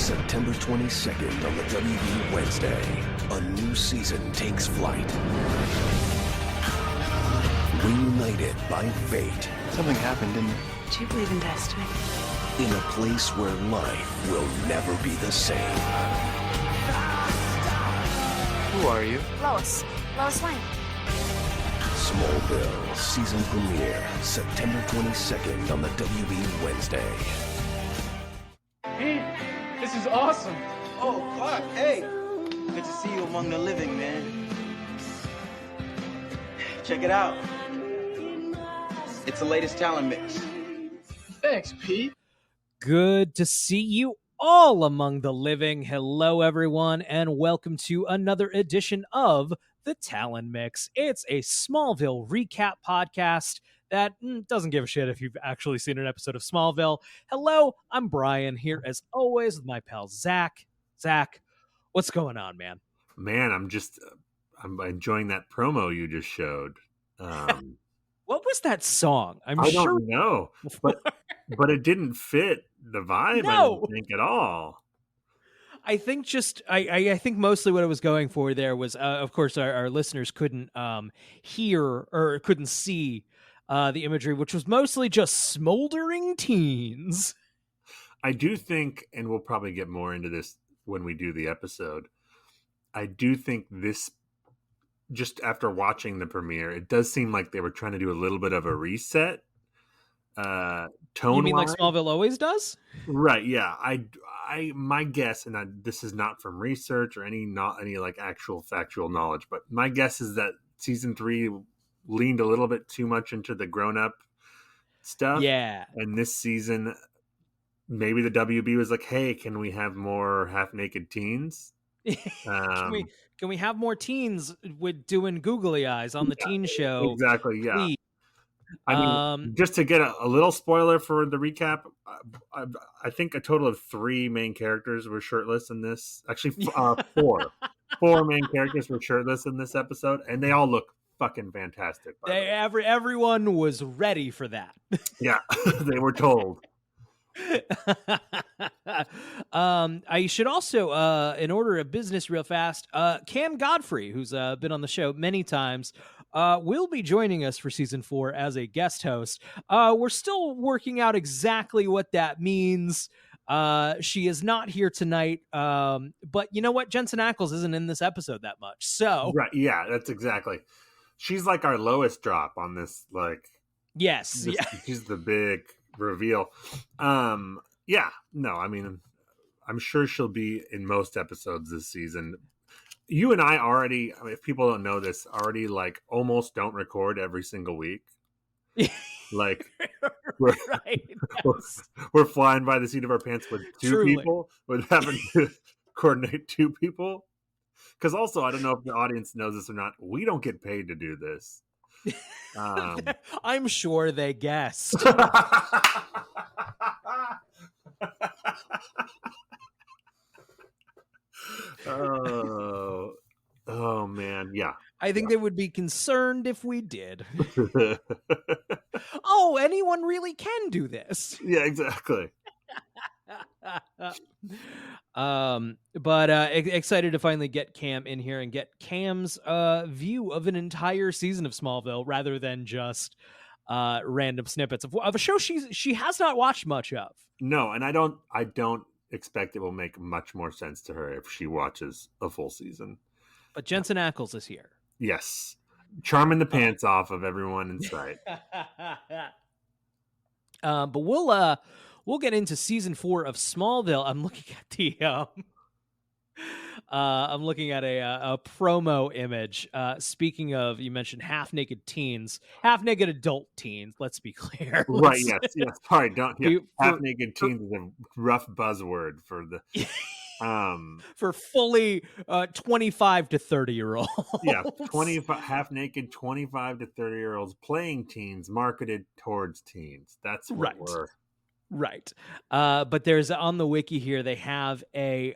September 22nd on the WB Wednesday, a new season takes flight. Reunited by fate. Something happened, didn't it? Do you believe in destiny? In a place where life will never be the same. Who are you? Lois Lane. Smallville season premiere, September 22nd on the WB Wednesday. Pete, this is awesome. Oh, Clark, hey. Good to see you among the living, man. Check it out. It's the latest talent mix. Thanks, Pete. Good to see you all among the living. Hello, everyone, and welcome to another edition of the Talon Mix. It's a Smallville recap podcast that doesn't give a shit if you've actually seen an episode of Smallville. Hello, I'm Brian, here as always with my pal Zach. Zach, what's going on, man? Man, I'm enjoying that promo you just showed. What was that song? I don't know, but it didn't fit the vibe. No. I don't think at all. I think I think mostly what I was going for there was, of course, our listeners couldn't hear or couldn't see the imagery, which was mostly just smoldering teens. I do think, and we'll probably get more into this when we do the episode, I do think this, just after watching the premiere, it does seem like they were trying to do a little bit of a reset. Tone. You mean like Smallville always does? Right. Yeah. My guess, and this is not from research or not any like actual factual knowledge, but my guess is that season 3 leaned a little bit too much into the grown-up stuff. Yeah. And this season, maybe the WB was like, "Hey, can we have more half-naked teens? Can we have more teens with doing googly eyes on the teen show?" Exactly. Yeah. Please. I mean, just to get a little spoiler for the recap, I think a total of 3 main characters were shirtless in this. Actually, 4. 4 main characters were shirtless in this episode, and they all look fucking fantastic. Everyone was ready for that. Yeah, they were told. I should also, in order of business real fast, Cam Godfrey, who's been on the show many times, will be joining us for season 4 as a guest host. We're still working out exactly what that means. She is not here tonight, but you know what? Jensen Ackles isn't in this episode that much. So right, yeah, that's exactly. She's like our lowest drop on this. Like, yes, yeah. She's the big reveal. Yeah, no, I mean, I'm sure she'll be in most episodes this season. You and I already, I mean, if people don't know this, already like almost don't record every single week. Like we're, right, we're flying by the seat of our pants with 2 people, with having to coordinate 2 people. Because also, I don't know if the audience knows this or not, we don't get paid to do this. I'm sure they guessed. Oh man, yeah. I think they would be concerned if we did. Oh, anyone really can do this. Yeah, exactly. But excited to finally get Cam in here and get Cam's view of an entire season of Smallville rather than just random snippets of a show she has not watched much of. No, and I don't expect it will make much more sense to her if she watches a full season. But Jensen Ackles is here. Yes. Charming the pants off of everyone in sight. But we'll get into season 4 of Smallville. I'm looking at a promo image. Speaking of, you mentioned half-naked half-naked adult teens. Let's be clear. Right? Yes. Sorry, half-naked teens is a rough buzzword for the. For fully 25 to 30-year-olds. Yeah, 25 half-naked 25 to 30-year-olds playing teens, marketed towards teens. That's what we're. Right. But there's on the wiki here, they have a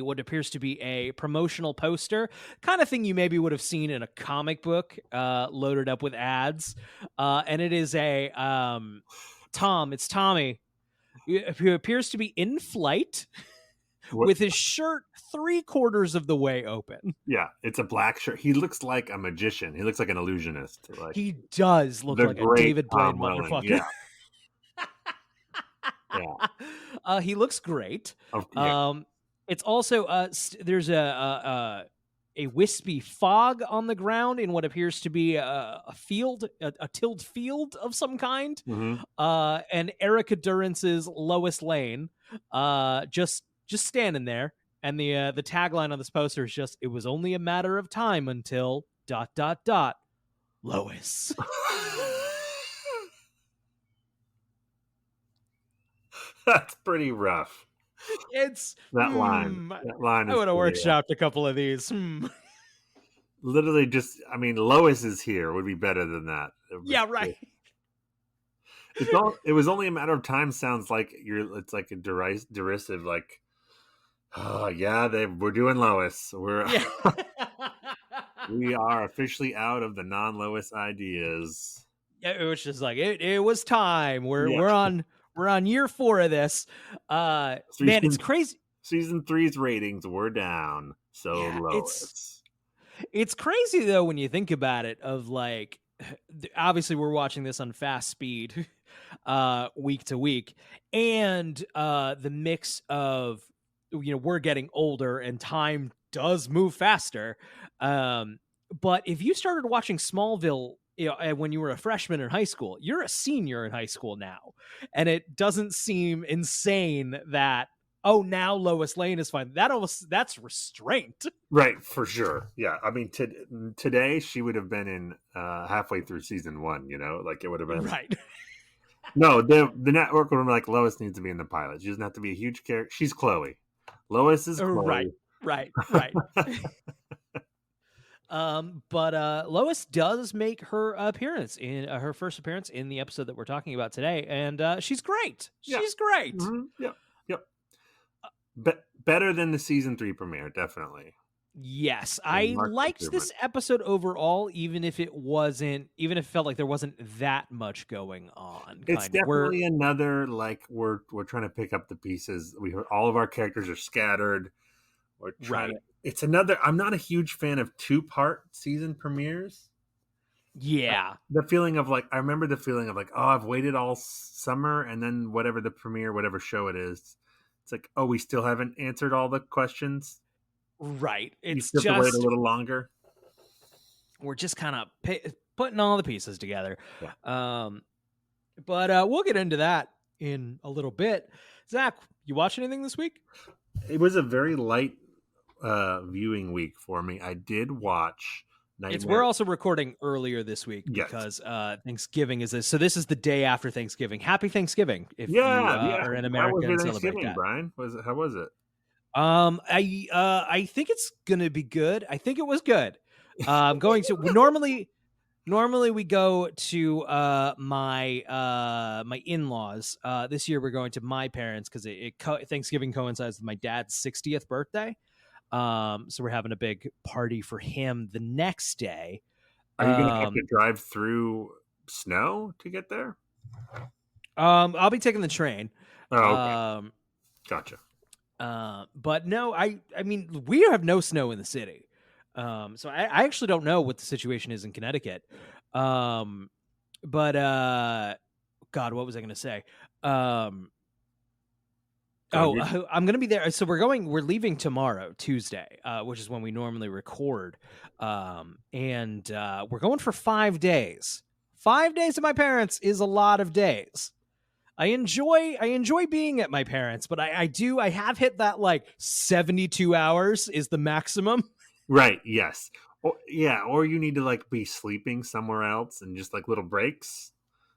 what appears to be a promotional poster, kind of thing you maybe would have seen in a comic book, loaded up with ads. And it is a Tom, it's Tommy. who appears to be in flight with his shirt 3/4 of the way open. Yeah, it's a black shirt. He looks like a magician. He looks like an illusionist. Like He does look the like a great David Blaine Tom Welling, motherfucker. Yeah. He looks great. Yeah. It's also there's a wispy fog on the ground in what appears to be a field, a tilled field of some kind. Mhm. And Erica Durance's Lois Lane, just standing there. And the tagline on this poster is just, "It was only a matter of time until ... Lois." That's pretty rough. It's That line. That line I is would have pretty rough. workshopped a couple of these. Literally just, I mean, Lois is here would be better than that. Yeah, right. It was only a matter of time sounds like it's like a derisive, like, oh yeah, we're doing Lois. Yeah. We are officially out of the non-Lois ideas. It was just like it was time. We're on year 4 of this. Man, it's crazy. Season 3's ratings were down. So Yeah, Lois. It's crazy though when you think about it. Of like, obviously we're watching this on fast speed, week to week, and the mix of, we're getting older and time does move faster. But if you started watching Smallville, when you were a freshman in high school, you're a senior in high school now, and it doesn't seem insane that, oh, now Lois Lane is fine. That's restraint. Right, for sure. Yeah, I mean, today she would have been in halfway through season 1. Like it would have been right. No, the network would have been like, Lois needs to be in the pilot. She doesn't have to be a huge character. She's Chloe. Lois is Chloe. Right. But Lois does make her appearance in her first appearance in the episode that we're talking about today, and she's great. She's great. Mm-hmm. Yep. Better than the season 3 premiere, definitely. Yes, I liked this episode overall, even if it felt like there wasn't that much going on. It's definitely another, like, we're trying to pick up the pieces. All of our characters are scattered. We're trying. It's another. I'm not a huge fan of 2-part season premieres. Yeah, the feeling of like, I remember the feeling of like, oh, I've waited all summer, and then whatever the premiere, whatever show it is, it's like, oh, we still haven't answered all the questions. Right. It's just to wait a little longer. We're just kind of putting all the pieces together. Yeah. But we'll get into that in a little bit. Zach, you watch anything this week? It was a very light viewing week for me. I did watch Nightmare. We're also recording earlier this week because Thanksgiving is this. So this is the day after Thanksgiving. Happy Thanksgiving if you are an American and celebrate that. Brian, how was it? I think it's gonna be good. I think it was good. I'm going to normally we go to my in-laws. This year we're going to my parents because Thanksgiving coincides with my dad's 60th birthday. So we're having a big party for him the next day. Are you gonna have to drive through snow to get there? I'll be taking the train. Oh, okay. Gotcha. But no, I mean, we have no snow in the city. So I actually don't know what the situation is in Connecticut. But God, what was I going to say? I'm going to be there. So we're leaving tomorrow, Tuesday, which is when we normally record. And we're going for 5 days. 5 days at my parents' is a lot of days. I enjoy being at my parents', but I have hit that like 72 hours is the maximum. Right. Yes. Or you need to like be sleeping somewhere else and just like little breaks.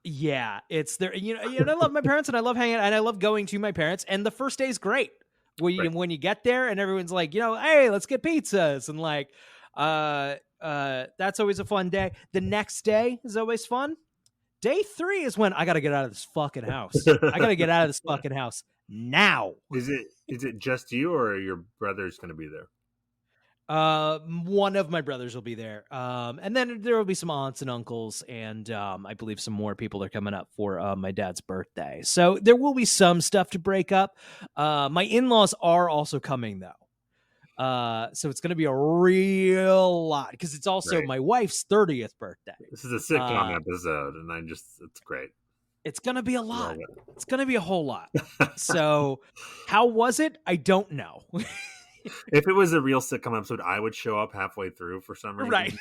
Yeah, it's there. I love my parents and I love hanging out and I love going to my parents. And the first day is great when you get there and everyone's like, hey, let's get pizzas and like, that's always a fun day. The next day is always fun. Day 3 is when I got to get out of this fucking house. I got to get out of this fucking house now. Is it just you or your brother's going to be there? One of my brothers will be there. And then there will be some aunts and uncles, and I believe some more people are coming up for my dad's birthday. So there will be some stuff to break up. My in-laws are also coming though. So it's going to be a real lot because it's also Right. my wife's 30th birthday. This is a sitcom episode, and it's great. It's going to be a lot. Love it. It's going to be a whole lot. So how was it? I don't know. If it was a real sitcom episode, I would show up halfway through for some reason. Right.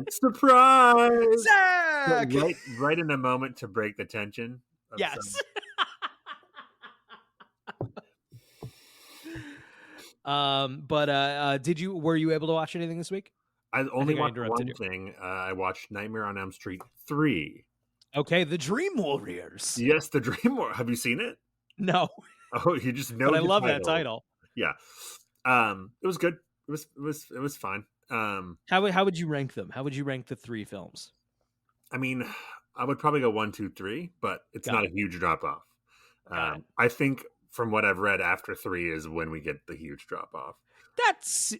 Surprise! Zach! Right in the moment to break the tension. Yes. Were you able to watch anything this week? I only watched interrupted one thing. I watched Nightmare on Elm Street 3. Okay, the Dream Warriors. Yes, the Dream War. Have you seen it? No. Oh, you just know. But I love that title. Yeah. It was good. It was fine. How would you rank them? How would you rank the 3 films? I mean, I would probably go 1, 2, 3, but it's not a huge drop off. I think from what I've read, after 3 is when we get the huge drop off.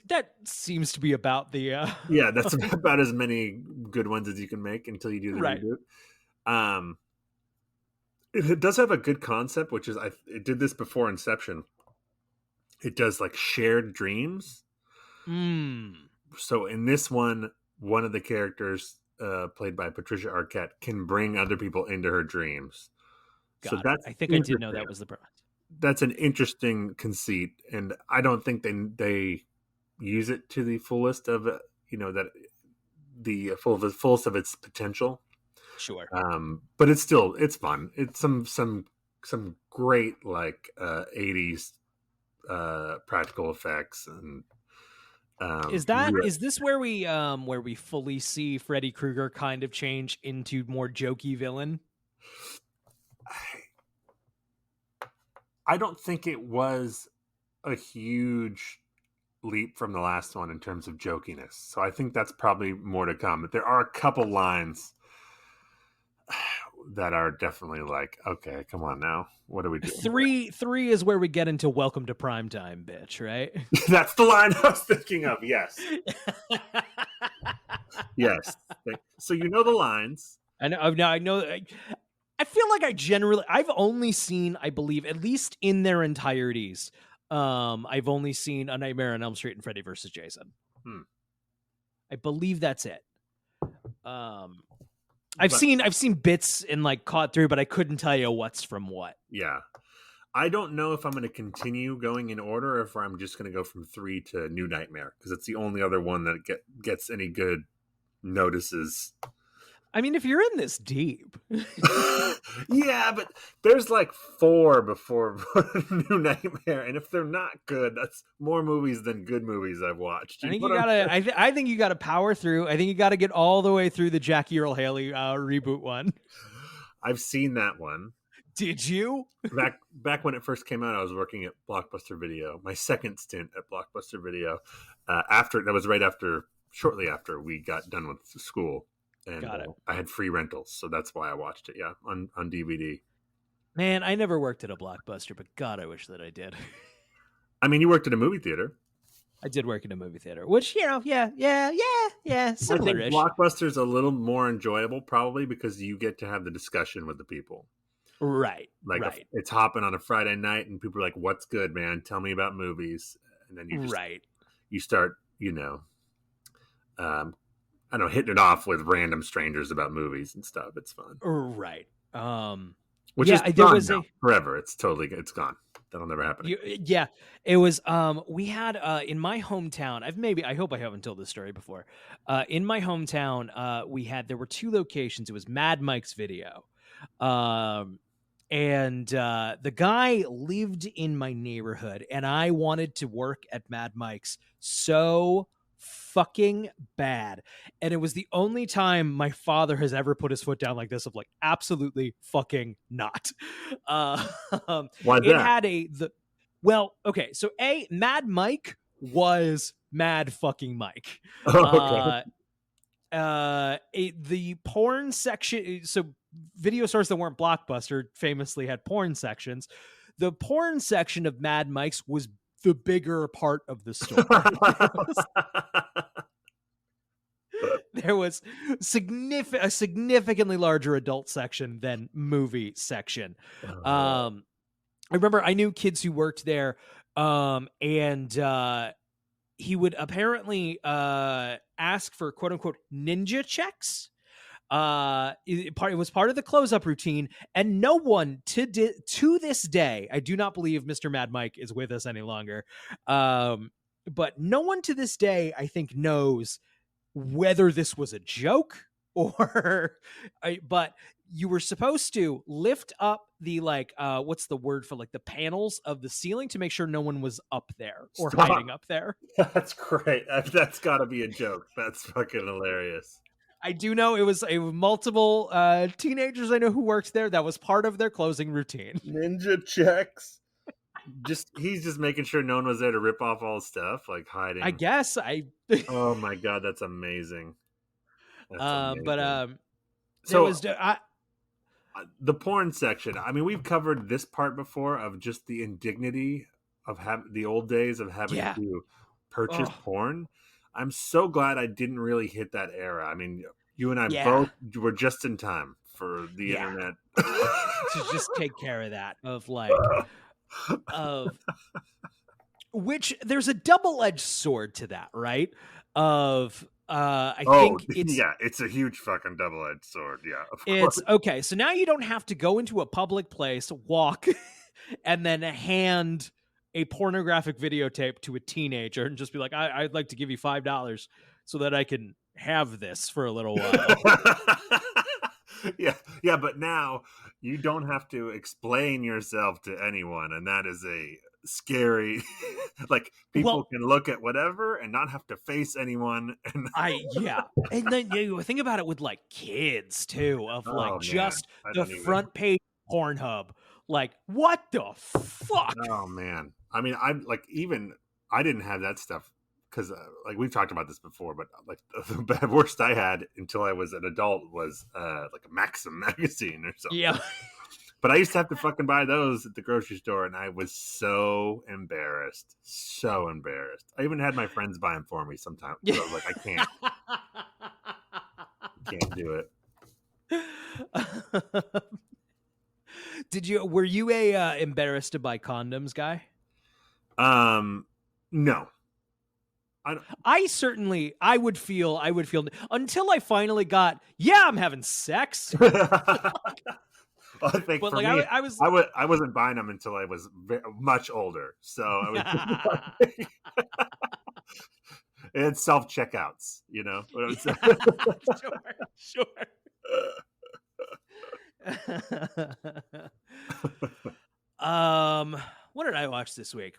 That seems to be about the yeah, that's about as many good ones as you can make until you do the reboot. It does have a good concept, which is it did this before Inception. It does like shared dreams. So in this one of the characters played by Patricia Arquette can bring other people into her dreams. So I think I did know that was the premise. That's an interesting conceit, and I don't think they use it to the fullest of that the fullest of its potential. Sure. But it's fun. It's some great like 80s practical effects and is this where we fully see Freddy Krueger kind of change into more jokey villain? I don't think it was a huge leap from the last one in terms of jokiness. So I think that's probably more to come. But there are a couple lines that are definitely like, okay, come on now. What are we doing? 3 is where we get into Welcome to Primetime, bitch, right? That's the line I was thinking of. Yes. Yes. So you know the lines. I know. I feel like I've only seen, I believe, at least in their entireties, I've only seen A Nightmare on Elm Street and Freddy vs. Jason. I believe that's it. I've seen bits and like caught through, but I couldn't tell you what's from what. Yeah. I don't know if I'm going to continue going in order or if I'm just going to go from 3 to New Nightmare, because it's the only other one that gets any good notices. I mean, if you're in this deep. Yeah, but there's like 4 before New Nightmare, and if they're not good, that's more movies than good movies I've watched. I think you gotta power through. I think you gotta get all the way through the Jackie Earle Haley reboot one. I've seen that one. Did you? Back when it first came out, I was working at Blockbuster Video. My second stint at Blockbuster Video. Shortly after we got done with school. And I had free rentals, so that's why I watched it. Yeah, on DVD. Man, I never worked at a Blockbuster, but God, I wish that I did. I mean, you worked at a movie theater. I did work in a movie theater, which yeah, similar-ish. I think Blockbuster's a little more enjoyable, probably because you get to have the discussion with the people. Right. Like it's hopping on a Friday night, and people are like, "What's good, man? Tell me about movies." And then you start, I don't know, hitting it off with random strangers about movies and stuff. It's fun. Right. Which is gone now, forever. It's gone. That'll never happen. It was, we had, in my hometown, I hope I haven't told this story before. In my hometown, there were 2 locations. It was Mad Mike's Video. And the guy lived in my neighborhood, and I wanted to work at Mad Mike's so fucking bad. And it was the only time my father has ever put his foot down like this, of like, absolutely fucking not. Why it had okay, so Mad Mike was Mad fucking Mike. Okay. The porn section, so video stores that weren't Blockbuster famously had porn sections. The porn section of Mad Mike's was the bigger part of the store. There was a significantly larger adult section than movie section. I remember I knew kids who worked there, and he would apparently ask for quote unquote ninja checks. It was part of the close-up routine, and no one to this day, I do not believe Mr. Mad Mike is with us any longer, but no one to this day, I think, knows whether this was a joke or but you were supposed to lift up the what's the word for the panels of the ceiling to make sure no one was up there or hiding up there. That's great. That's got to be a joke. That's fucking hilarious. I do know it was multiple teenagers I know who worked there. That was part of their closing routine. Ninja checks. He's just making sure no one was there to rip off all his stuff, like hiding. I guess Oh my god, that's amazing. But so the porn section. I mean, we've covered this part before of just the indignity of the old days of having to purchase porn. I'm so glad I didn't really hit that era. I mean, you and I both were just in time for the internet to just take care of that. Which there's a double-edged sword to that, right? I think it's a huge fucking double-edged sword. Yeah, of course. It's okay. So now you don't have to go into a public place, walk, and then hand a pornographic videotape to a teenager and just be like, I'd like to give you $5 so that I can have this for a little while. Yeah, but now you don't have to explain yourself to anyone, and that is a scary people can look at whatever and not have to face anyone. And and then you think about it with kids too, of just the front page Pornhub. What the fuck? Oh man, I mean, I didn't have that stuff because we've talked about this before, but the worst I had until I was an adult was a Maxim magazine or something. Yeah. But I used to have to fucking buy those at the grocery store, and I was so embarrassed. So embarrassed. I even had my friends buy them for me sometimes. So I was like, I can't do it. Were you a embarrassed to buy condoms guy? No. I would feel until I finally got, I'm having sex. Well, I think for me, I wasn't buying them until I was much older. So I was it had self-checkouts, you know. Sure. What did I watch this week?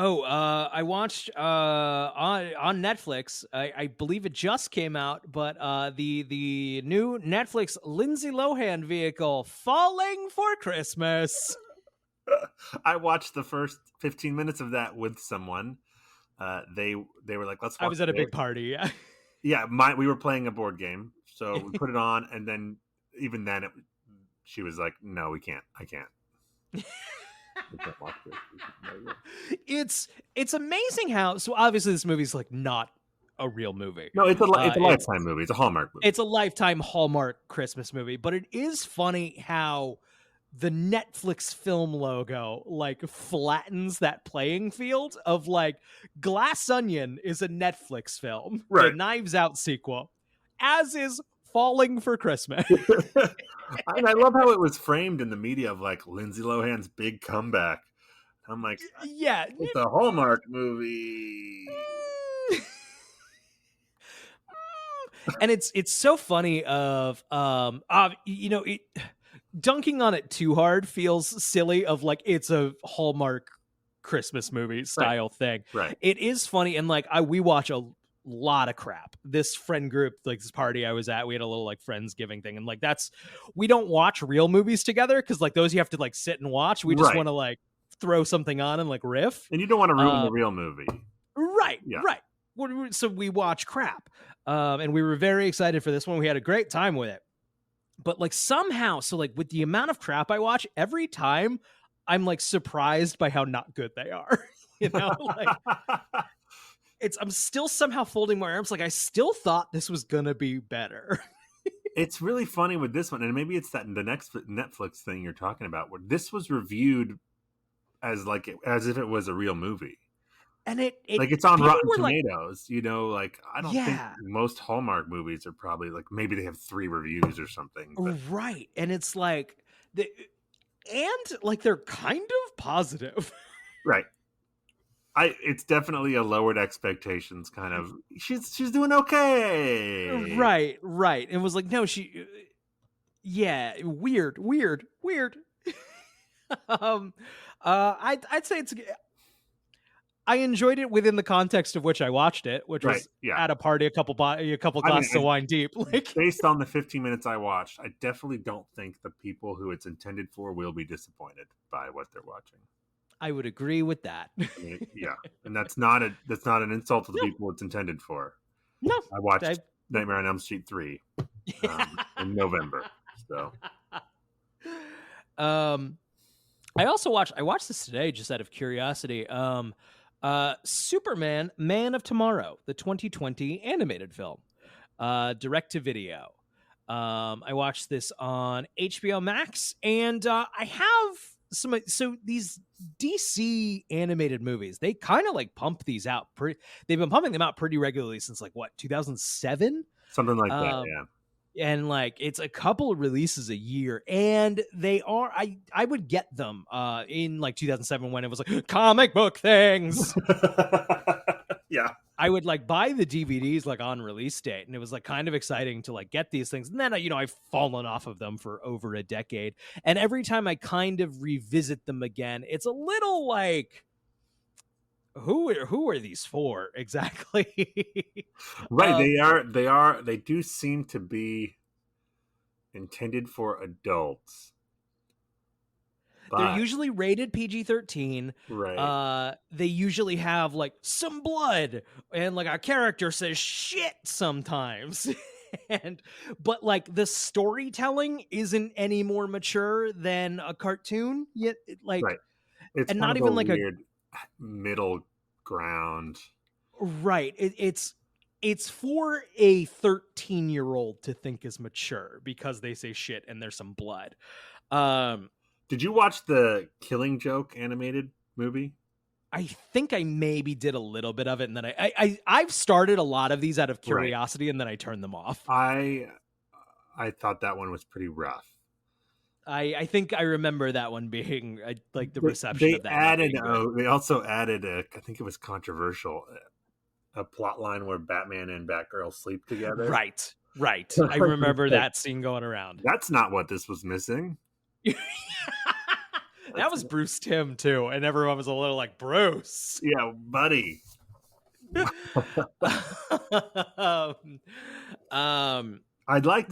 I watched on Netflix. I believe it just came out, but the new Netflix Lindsay Lohan vehicle, Falling for Christmas. I watched the first 15 minutes of that with someone. They were like, "Let's watch." I was at a big party. Yeah, we were playing a board game, so we put it on, and then even then, she was like, "No, we can't. I can't." It's amazing how, so obviously this movie's not a real movie. No, it's a Lifetime movie. It's a Hallmark movie. It's a Lifetime Hallmark Christmas movie, but it is funny how the Netflix film logo flattens that playing field of Glass Onion is a Netflix film, right? The Knives Out sequel, as is Falling for Christmas. And I love how it was framed in the media of Lindsay Lohan's big comeback. I'm like, yeah, it's a Hallmark movie. And it's so funny dunking on it too hard feels silly of it's a Hallmark Christmas movie style thing. Right. It is funny, and we watch a lot of crap. This friend group, this party I was at, we had a little Friendsgiving thing, and we don't watch real movies together because those you have to sit and watch. We just want to throw something on and riff, and you don't want to ruin the real movie. Right. So we watch crap, and we were very excited for this one. We had a great time with it, but somehow, with the amount of crap I watch, every time I'm like surprised by how not good they are. Like I'm still somehow folding my arms. Like I still thought this was gonna be better. It's really funny with this one, and maybe it's the next Netflix thing you're talking about, where this was reviewed as if it was a real movie. And it's on Rotten like, Tomatoes, I don't think most Hallmark movies are probably like, maybe they have 3 reviews or something. But... Right. And it's like, they're kind of positive. Right. It's definitely a lowered expectations kind of, she's doing okay. Right. It was like, no, weird. I'd say it's, I enjoyed it within the context of which I watched it, which was at a party, a couple glasses of wine deep. Like, based on the 15 minutes I watched, I definitely don't think the people who it's intended for will be disappointed by what they're watching. I would agree with that. And that's not an insult to the people it's intended for. No, I watched Nightmare on Elm Street 3 in November. So, I also watched this today just out of curiosity. Superman, Man of Tomorrow, the 2020 animated film, direct to video. I watched this on HBO Max, and I have so these DC animated movies, they kind of like pump these out. They've been pumping them out pretty regularly since 2007, something like that. Yeah. And it's a couple of releases a year, and they are I would get them in 2007 when it was like comic book things. Yeah, I would buy the DVDs on release date, and it was kind of exciting to get these things. And then I've fallen off of them for over a decade, and every time I kind of revisit them again, it's a little who are these for exactly? Right. They do seem to be intended for adults. They're usually rated PG-13. Right. They usually have some blood, and a character says shit sometimes. But the storytelling isn't any more mature than a cartoon yet. Right. It's and not even a weird middle ground. Right. It's for a 13-year-old to think is mature because they say shit and there's some blood. Did you watch the Killing Joke animated movie? I think I maybe did a little bit of it, and then I've started a lot of these out of curiosity, and then I turned them off. I thought that one was pretty rough. I think I remember that one being the reception of that. They also added I think it was controversial, a plot line where Batman and Batgirl sleep together. Right. I remember that scene going around. That's not what this was missing. That was Bruce Timm too, and everyone was a little Bruce. Yeah, buddy. I liked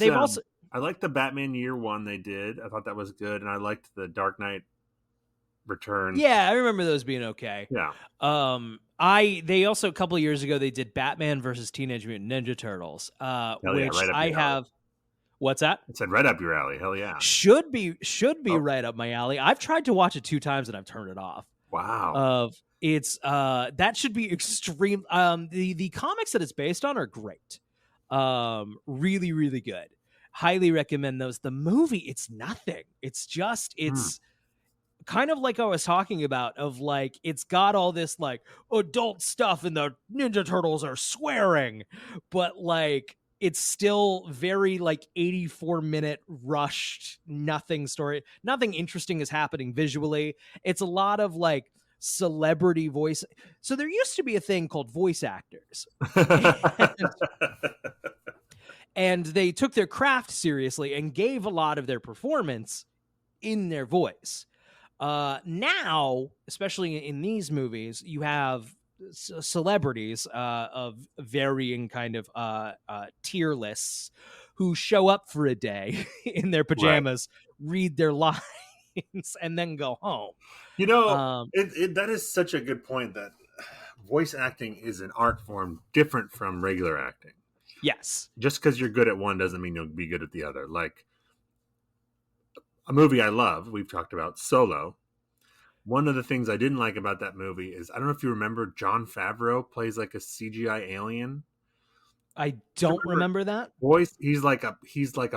the Batman Year One they did. I thought that was good, and I liked the Dark Knight Returns. Yeah, I remember those being okay. Yeah. They also a couple of years ago they did Batman versus Teenage Mutant Ninja Turtles, which I have. What's that? It said right up your alley. Hell yeah. Should be right up my alley. I've tried to watch it 2 times and I've turned it off. Wow. It's that should be extreme. The comics that it's based on are great. Really, really good. Highly recommend those. The movie, it's nothing. It's kind of like I was talking about of it's got all this adult stuff and the Ninja Turtles are swearing, but it's still very 84-minute rushed, nothing story. Nothing interesting is happening visually. It's a lot of celebrity voice. So there used to be a thing called voice actors. And they took their craft seriously and gave a lot of their performance in their voice. Now, especially in these movies, you have celebrities of varying kind of tier lists who show up for a day in their pajamas, read their lines, and then go home. That is such a good point, that voice acting is an art form different from regular acting. Yes. Just because you're good at one doesn't mean you'll be good at the other. A movie I love, we've talked about, Solo. One of the things I didn't like about that movie is, I don't know if you remember, Jon Favreau plays like a CGI alien. I don't remember that. Voice. He's like a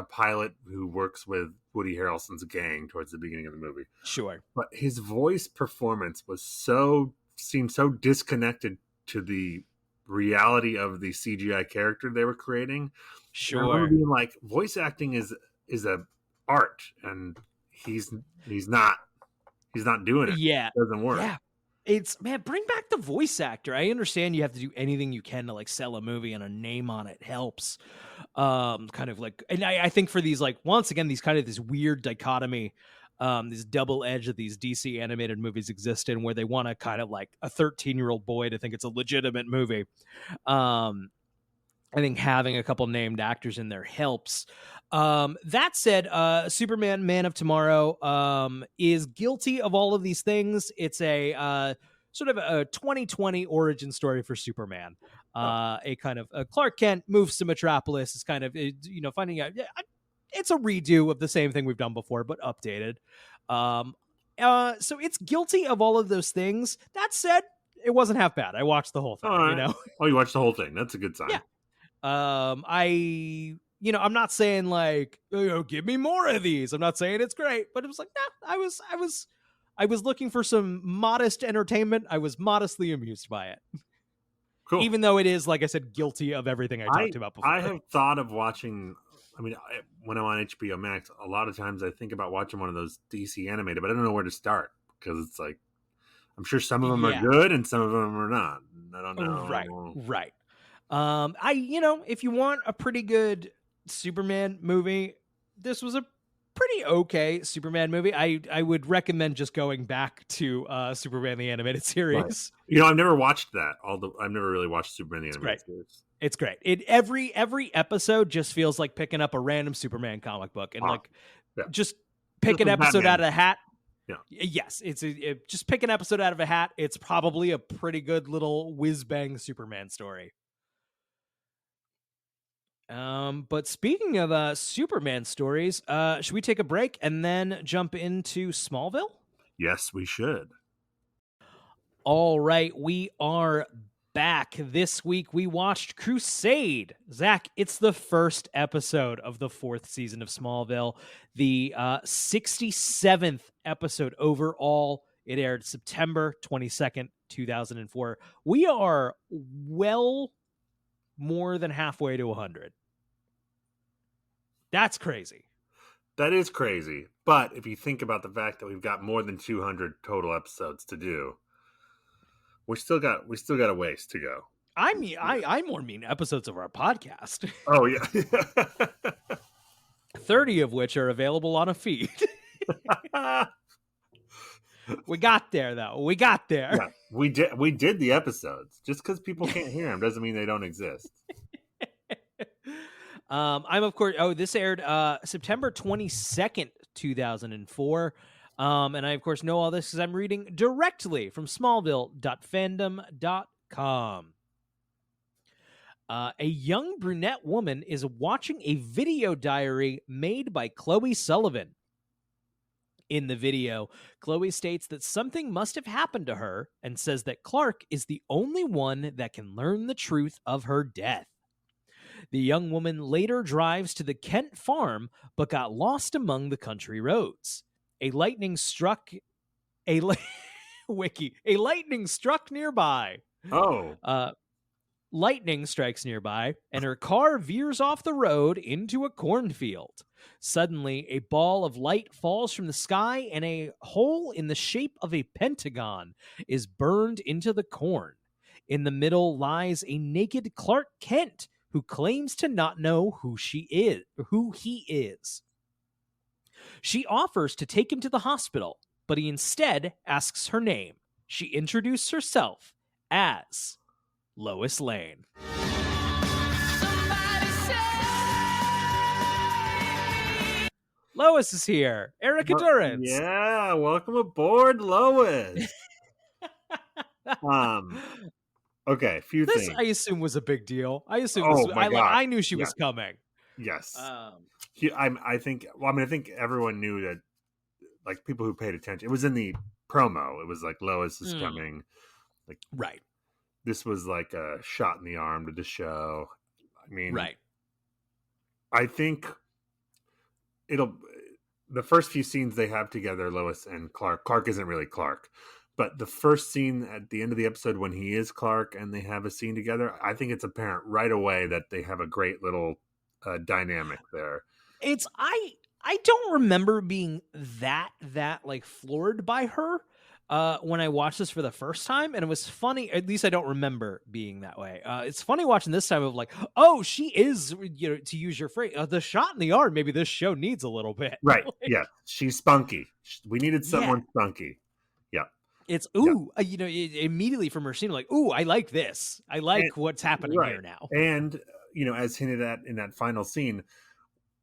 pilot who works with Woody Harrelson's gang towards the beginning of the movie. Sure. But his voice performance seemed so disconnected to the reality of the CGI character they were creating. Sure. Being like, voice acting is a art, and he's not doing it. Yeah. It doesn't work. Yeah. Bring back the voice actor. I understand you have to do anything you can to like sell a movie, and a name on it helps. Kind of like, and I think for these, like, once again, these kind of this weird dichotomy, this double edge that these DC animated movies exist in, where they want to kind of like a 13-year-old boy to think it's a legitimate movie. I think having a couple named actors in there helps. That said, Superman Man of Tomorrow is guilty of all of these things. It's a sort of a 2020 origin story for Superman. A kind of Clark Kent moves to Metropolis, is kind of, finding out it's a redo of the same thing we've done before, but updated. So it's guilty of all of those things. That said, it wasn't half bad. I watched the whole thing, Oh, you watched the whole thing. That's a good sign. Yeah. I'm not saying like, give me more of these. I'm not saying it's great, but it was like, nah, I was looking for some modest entertainment. I was modestly amused by it. Cool. Even though it is, like I said, guilty of everything I talked about before. I have thought of watching, when I'm on HBO Max, a lot of times I think about watching one of those DC animated, but I don't know where to start, because it's like, I'm sure some of them are good and some of them are not. I don't know. Right. If you want a pretty good Superman movie, this was a pretty okay Superman movie. I would recommend just going back to Superman the Animated Series. Right. I've never watched that. I've never really watched Superman the Animated Series. It's great. Every episode just feels like picking up a random Superman comic book and just pick an episode out of a hat. Yeah. Yes, just pick an episode out of a hat. It's probably a pretty good little whiz-bang Superman story. But speaking of Superman stories, should we take a break and then jump into Smallville? Yes, we should. All right, we are back. This week we watched Crusade. Zach, it's the first episode of the 4th season of Smallville, the 67th episode overall. It aired September 22nd, 2004. We are well more than halfway to 100. That's crazy. That is crazy. But if you think about the fact that we've got more than 200 total episodes to do, we still got a ways to go. I more mean episodes of our podcast. Oh yeah. 30 of which are available on a feed. We got there though. We got there. Yeah, we did the episodes. Just because people can't hear them doesn't mean they don't exist. I'm of course. This aired September 22nd, 2004. And I of course know all this because I'm reading directly from Smallville.fandom.com. A young brunette woman is watching a video diary made by Chloe Sullivan. In the video, Chloe states that something must have happened to her and says that Clark is the only one that can learn the truth of her death. The young woman later drives to the Kent farm, but got lost among the country roads. A lightning struck nearby. Oh. Lightning strikes nearby, and her car veers off the road into a cornfield. Suddenly, a ball of light falls from the sky, and a hole in the shape of a pentagon is burned into the corn. In the middle lies a naked Clark Kent, who claims to not know who he is. She offers to take him to the hospital, but he instead asks her name. She introduces herself as Lois Lane. Lois is here. Erica Durance. Yeah, welcome aboard, Lois. Okay, a few things. This, I assume, was a big deal. I knew she was coming. Yes. I think everyone knew that like people who paid attention. It was in the promo. It was like Lois is coming. Like Right. this was like a shot in the arm to the show. I mean, Right. I think the first few scenes they have together, Lois and Clark isn't really Clark, but the first scene at the end of the episode when he is Clark and they have a scene together, I think it's apparent right away that they have a great little dynamic there. It's I don't remember being that like floored by her when I watched this for the first time, and it was funny. At least I don't remember being that way. It's funny watching this time of like, oh, she is, to use your phrase, the shot in the arm. Maybe this show needs a little bit, Right? Yeah, she's spunky. We needed someone spunky. Yeah, it's immediately from her scene, like, ooh, I like this. I like what's happening here now. And as hinted at in that final scene,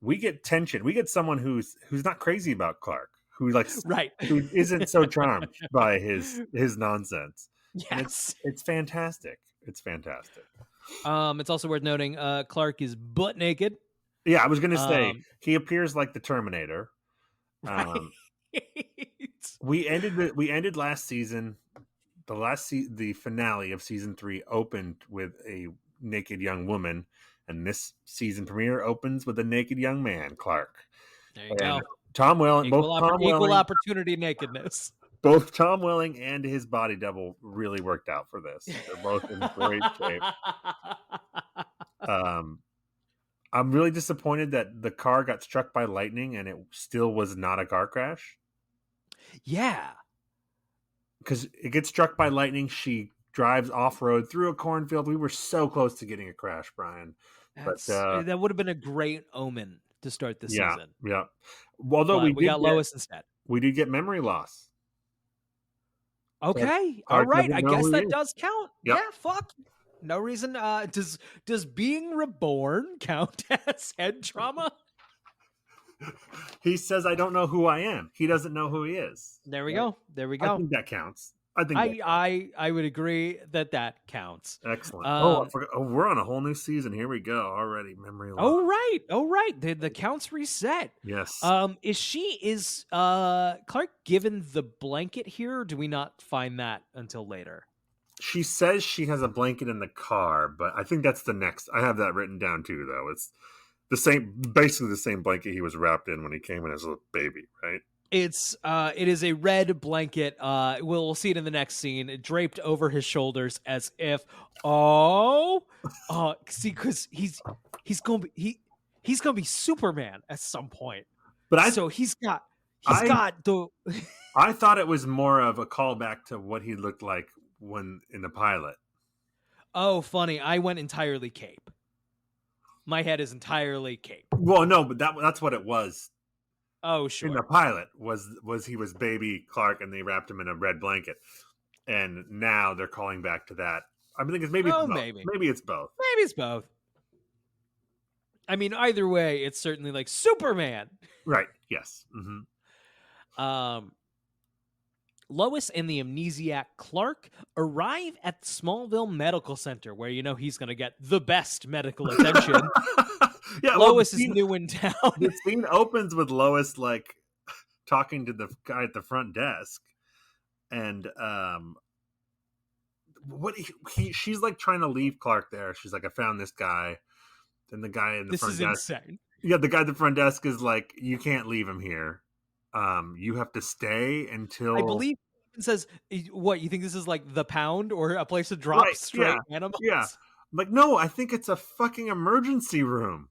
we get tension. We get someone who's not crazy about Clark, who who isn't so charmed by his nonsense. Yes, it's fantastic. It's fantastic. It's also worth noting Clark is butt naked. Yeah, I was gonna say he appears like the Terminator. Right. We ended last season. The finale of season 3 opened with a naked young woman, and this season premiere opens with a naked young man, Clark. There you go. Tom Welling, equal opportunity nakedness. Both Tom Welling and his body double really worked out for this. They're both in great shape. I'm really disappointed that the car got struck by lightning and it still was not a car crash. Yeah. Because it gets struck by lightning. She drives off-road through a cornfield. We were so close to getting a crash, Brian. That would have been a great omen to start the season. Yeah. Although we got Lois instead. We did get memory loss. Okay. All right. I guess that does count. Yep. Yeah, fuck. No reason. Does being reborn count as head trauma? He says, I don't know who I am. He doesn't know who he is. There we go. There we go. I think that counts. I would agree that counts. Excellent. I forgot. Oh, we're on a whole new season. Here we go. Already memory loss. Oh right. The counts reset. Yes. Is Clark given the blanket here? Or do we not find that until later? She says she has a blanket in the car, but I think that's the next. I have that written down too, though. It's basically the same blanket he was wrapped in when he came in as a baby, right? It is a red blanket. We'll see it in the next scene, draped over his shoulders as if, see, because he's gonna be Superman at some point. But I thought it was more of a callback to what he looked like when in the pilot. Oh, funny! I went entirely cape. My head is entirely cape. Well, no, but that's what it was. Oh, sure. In the pilot was he was baby Clark and they wrapped him in a red blanket, and now they're calling back to that. I think it's maybe it's both. Maybe it's both. I mean, either way, it's certainly like Superman. Right. Yes. Mm-hmm. Lois and the amnesiac Clark arrive at the Smallville Medical Center, where he's going to get the best medical attention. Yeah, Lois is new in town. The scene opens with Lois like talking to the guy at the front desk, and she's like trying to leave Clark there. She's like, I found this guy. Then the guy in the front desk. This is insane. Yeah, the guy at the front desk is like, you can't leave him here. You have to stay until, I believe it says, what, you think this is like the Pound or a place to drop straight animals? Yeah. Like, no, I think it's a fucking emergency room.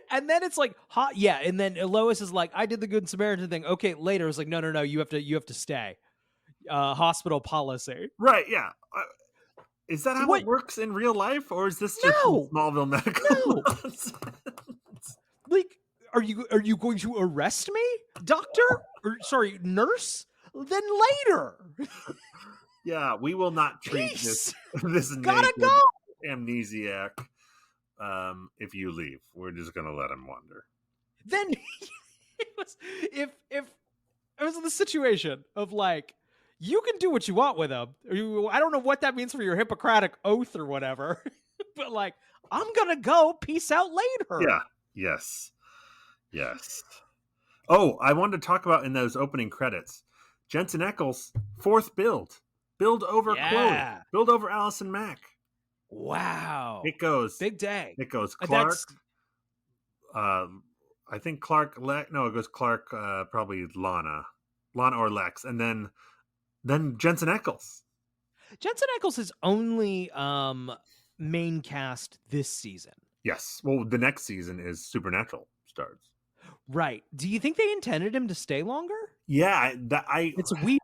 And then it's like, and then Lois is like, I did the Good Samaritan thing. Okay, later it's like, no, you have to stay. Hospital policy. Right, yeah. Is that how it works in real life, or is this just Smallville medical? Like, are you going to arrest me, doctor? Or sorry, nurse? Then later. Yeah, we will not treat this gotta go amnesiac. If you leave, we're just gonna let him wander. Then if it was in the situation of like, you can do what you want with him. I don't know what that means for your Hippocratic oath or whatever, but like, I'm gonna go. Peace out later. Yeah. Yes. Oh, I wanted to talk about in those opening credits, Jensen Ackles' fourth build over Chloe, build over Allison Mack. Wow, It goes big day. It goes Clark. I think Clark. It goes Clark. Probably Lana or Lex, and then Jensen Ackles. Jensen Ackles is only main cast this season. Yes. Well, the next season is Supernatural starts. Right. Do you think they intended him to stay longer? Yeah, It's weird.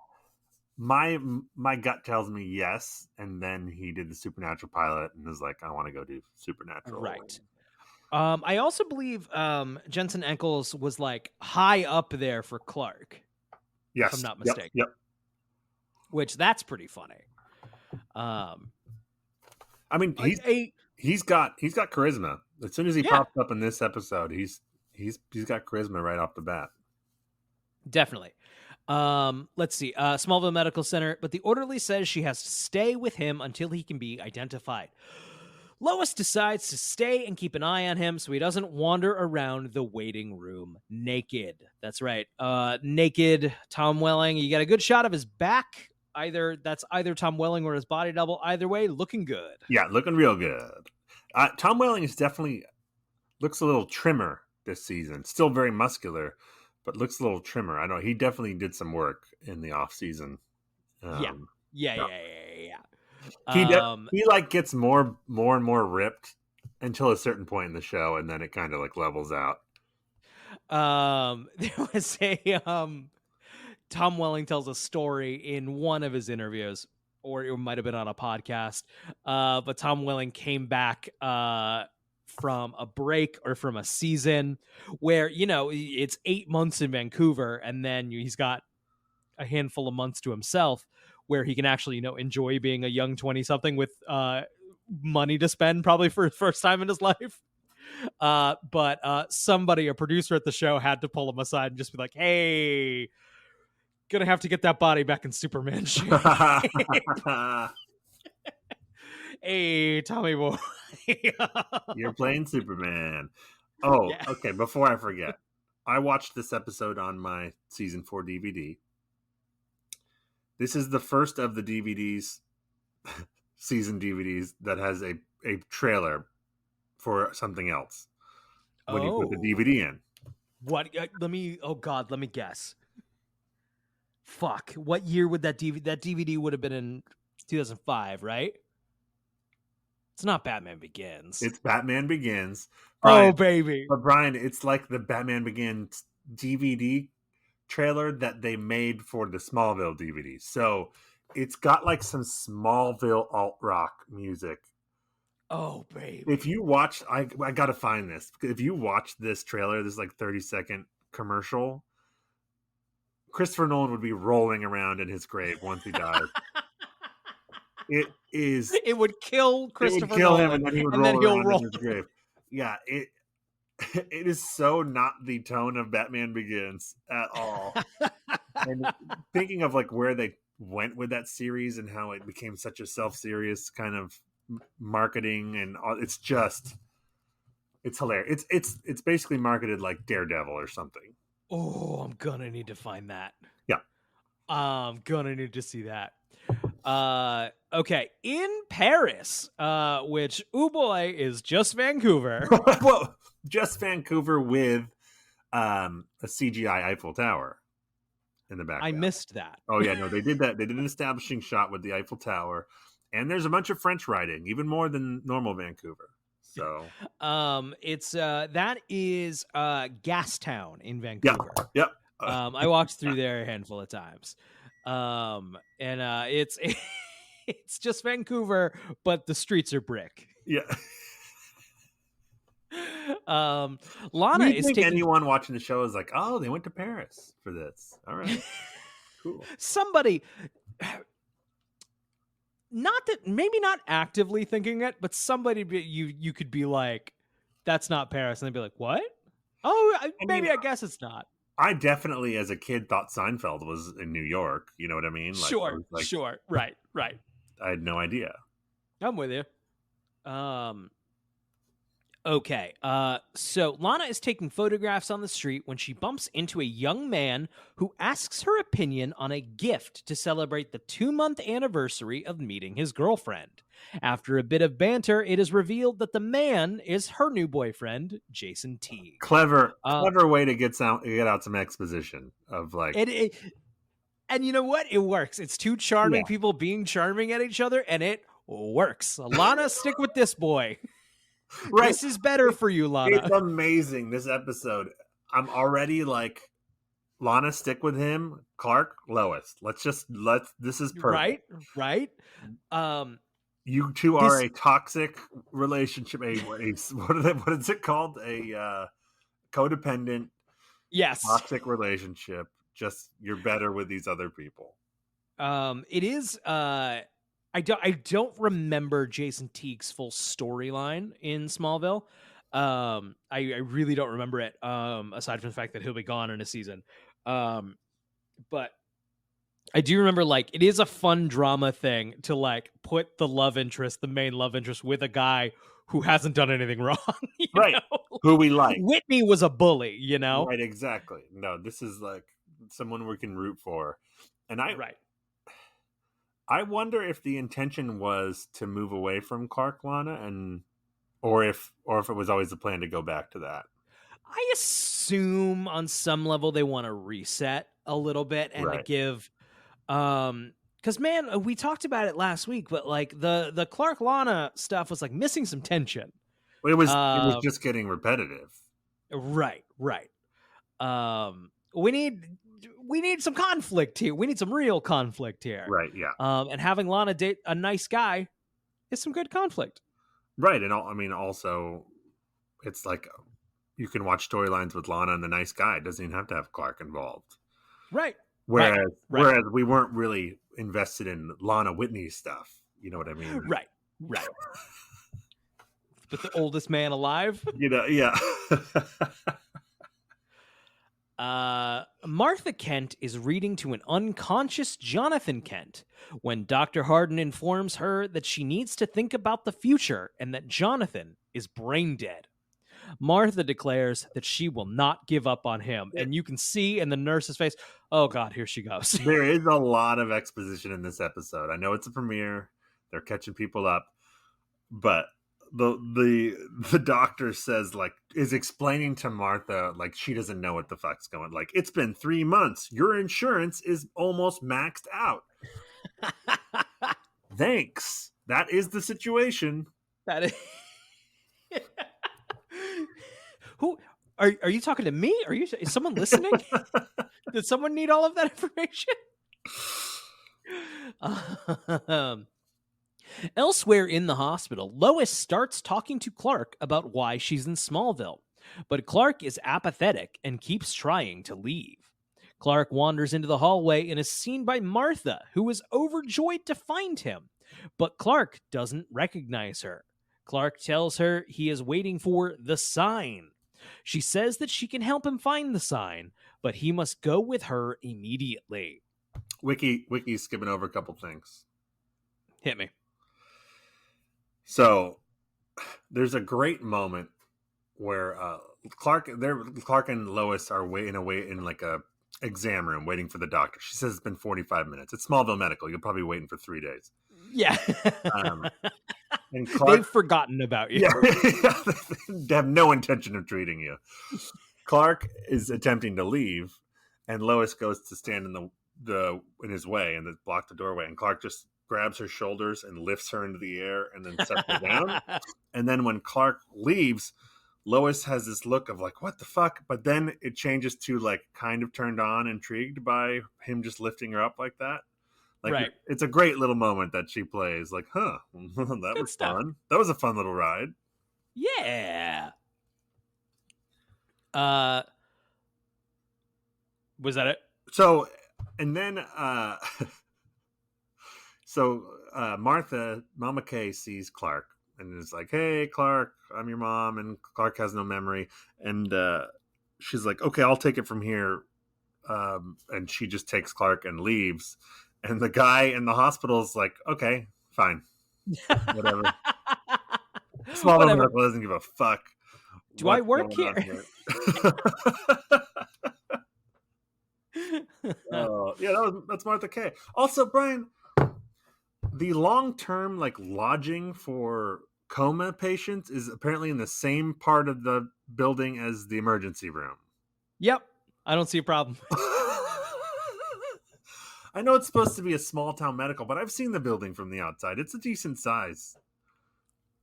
My gut tells me yes, and then he did the Supernatural pilot and was like, I want to go do Supernatural. Right. I also believe Jensen Ackles was like high up there for Clark. Yes. If I'm not mistaken. Yep. Which that's pretty funny. I mean, he's got charisma. As soon as he pops up in this episode, he's got charisma right off the bat. Definitely. Let's see. Smallville Medical Center, but the orderly says she has to stay with him until he can be identified. Lois decides to stay and keep an eye on him so he doesn't wander around the waiting room naked. That's right. Naked Tom Welling. You got a good shot of his back. Either Tom Welling or his body double. Either way, looking good. Yeah, looking real good. Tom Welling is definitely looks a little trimmer this season. Still very muscular, but looks a little trimmer. I know he definitely did some work in the off season. Yeah. He like gets more and more ripped until a certain point in the show, and then it kind of like levels out. There was a Tom Welling tells a story in one of his interviews, or it might have been on a podcast. But Tom Welling came back from a break or from a season where, it's 8 months in Vancouver, and then he's got a handful of months to himself where he can actually, enjoy being a young 20-something with money to spend probably for his first time in his life. But somebody, a producer at the show, had to pull him aside and just be like, hey, gonna have to get that body back in Superman shape. Hey, Tommy boy. You're playing Superman. Oh, Yeah. Okay. Before I forget, I watched this episode on my season 4 DVD. This is the first of the DVDs, season DVDs, that has a trailer for something else when you put the DVD in. What? Let me guess. Fuck. What year would that DVD? That DVD would have been in 2005, right? It's not Batman Begins. It's Batman Begins. Brian, oh, baby. But Brian, it's like the Batman Begins DVD trailer that they made for the Smallville DVD. So it's got like some Smallville alt rock music. Oh, baby. If you watch, I got to find this. If you watch this trailer, this like 30-second commercial, Christopher Nolan would be rolling around in his grave once he dies. It would kill Christopher it would kill Nolan, him, and then he would roll around in his grave. Yeah, it is so not the tone of Batman Begins at all. And thinking of like where they went with that series and how it became such a self-serious kind of marketing, and it's hilarious. It's basically marketed like Daredevil or something. Oh, I'm gonna need to find that. Yeah, I'm gonna need to see that. Okay, in Paris, which boy is just Vancouver. Well, just Vancouver with a CGI Eiffel Tower in the background. I missed that. Oh yeah, no, they did that. They did an establishing shot with the Eiffel Tower, and there's a bunch of French writing, even more than normal Vancouver. So, it's that is Gastown in Vancouver. Yep. I walked through there a handful of times. And it's it's just Vancouver, but the streets are brick. Yeah. Lana is taking anyone watching the show is like, oh, they went to Paris for this. All right. Cool. Somebody, maybe not actively thinking it, but somebody you could be like, that's not Paris, and they'd be like, what? Oh, I guess it's not. I definitely, as a kid, thought Seinfeld was in New York. You know what I mean? Like, sure. Right. I had no idea. I'm with you. Okay, so Lana is taking photographs on the street when she bumps into a young man who asks her opinion on a gift to celebrate the 2-month anniversary of meeting his girlfriend. After a bit of banter, it is revealed that the man is her new boyfriend, Jason Teague. Clever Uh, way to get out some exposition of like, and you know what? It works. It's two charming Yeah. people being charming at each other, and it works. Lana, stick with this boy. right. This is better for you, Lana. It's amazing. This episode, I'm already like, Lana, stick with him. Clark, Lois. This is perfect. Right. You two are a toxic relationship. What is it called? A codependent, Yes. toxic relationship. Just you're better with these other people. It is. I don't remember Jason Teague's full storyline in Smallville. I really don't remember it. Aside from the fact that he'll be gone in a season. But I do remember, like, it is a fun drama thing to like put the main love interest, with a guy who hasn't done anything wrong. Right. know? Who we like. Whitney was a bully, you know? Right, exactly. No, this is like someone we can root for. And I wonder if the intention was to move away from Clark, Lana, or if it was always the plan to go back to that. I assume on some level they want to reset a little bit and to give because man, we talked about it last week, but like the Clark Lana stuff was like missing some tension. It was just getting repetitive. Right. We need some conflict here. We need some real conflict here. Right, yeah. And having Lana date a nice guy is some good conflict. Right, and also it's like you can watch storylines with Lana and the nice guy. It doesn't even have to have Clark involved. Right. Whereas we weren't really invested in Lana Whitney stuff. You know what I mean? Right. But the oldest man alive. Yeah. Martha Kent is reading to an unconscious Jonathan Kent when Dr. Hardin informs her that she needs to think about the future and that Jonathan is brain dead. Martha declares that she will not give up on him, and you can see in the nurse's face, oh God, here she goes. There is a lot of exposition in this episode. I know it's a premiere. They're catching people up, but the doctor says, like, is explaining to Martha, like, she doesn't know what the fuck's going. Like, it's been 3 months. Your insurance is almost maxed out. Thanks. That is the situation. That is. Who are you talking to me? Is someone listening? Did someone need all of that information? Elsewhere in the hospital, Lois starts talking to Clark about why she's in Smallville, but Clark is apathetic and keeps trying to leave. Clark wanders into the hallway and is seen by Martha, who is overjoyed to find him, but Clark doesn't recognize her. Clark tells her he is waiting for the sign. She says that she can help him find the sign, but he must go with her immediately. Wiki's skipping over a couple things. Hit me. So there's a great moment where Clark and Lois are in like a exam room waiting for the doctor. She says it's been 45 minutes. It's Smallville Medical. You'll probably be waiting for 3 days. Yeah. And Clark, they've forgotten about you. Yeah, they have no intention of treating you. Clark is attempting to leave, and Lois goes to stand in his way and block the doorway. And Clark just grabs her shoulders and lifts her into the air and then sets her down. And then when Clark leaves, Lois has this look of like, what the fuck? But then it changes to like kind of turned on, intrigued by him just lifting her up like that. Like, right. It's a great little moment that she plays. Like, that Good was stuff. fun. That was a fun little ride. Yeah. Was that it? So, and then, Mama Kay sees Clark and is like, hey, Clark, I'm your mom. And Clark has no memory. And she's like, okay, I'll take it from here. And she just takes Clark and leaves. And the guy in the hospital is like, okay, fine. Whatever. Smallville Medical doesn't give a fuck. Do I work going on here? Oh, yeah, that's Martha Kay. Also, Brian, the long-term like lodging for coma patients is apparently in the same part of the building as the emergency room. Yep. I don't see a problem. I know it's supposed to be a small town medical, but I've seen the building from the outside. It's a decent size.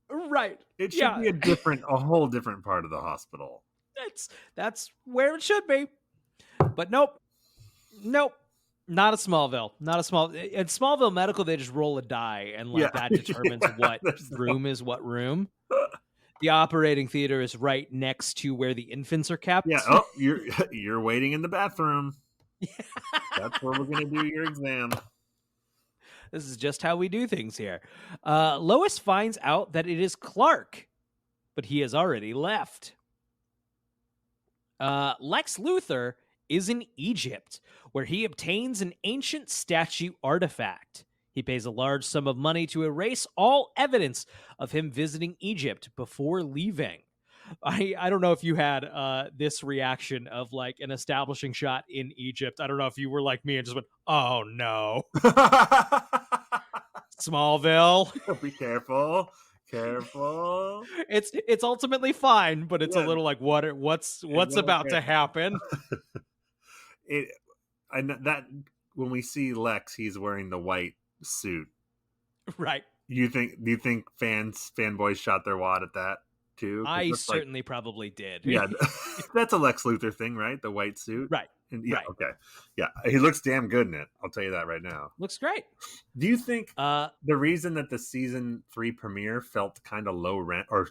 Right. It should be a whole different part of the hospital. That's where it should be. But nope. Not a Smallville. In Smallville Medical, they just roll a die, and that determines what room is what room. The operating theater is right next to where the infants are kept. Yeah. Oh, you're waiting in the bathroom. That's where we're gonna do your exam. This is just how we do things here. Lois finds out that it is Clark, but he has already left. Lex Luthor is in Egypt, where he obtains an ancient statue artifact. He pays a large sum of money to erase all evidence of him visiting Egypt before leaving. I don't know if you had this reaction of like an establishing shot in Egypt. I don't know if you were like me and just went, "Oh no, Smallville." Be careful. It's ultimately fine, but it's a little like what's about to happen. I know that when we see Lex, he's wearing the white suit. Right. Do you think fanboys shot their wad at that too? I certainly probably did. Yeah, that's a Lex Luthor thing, right? The white suit. Right. Right. Okay. Yeah, he looks damn good in it. I'll tell you that right now. Looks great. Do you think the reason that the season 3 premiere felt kind of low rent, or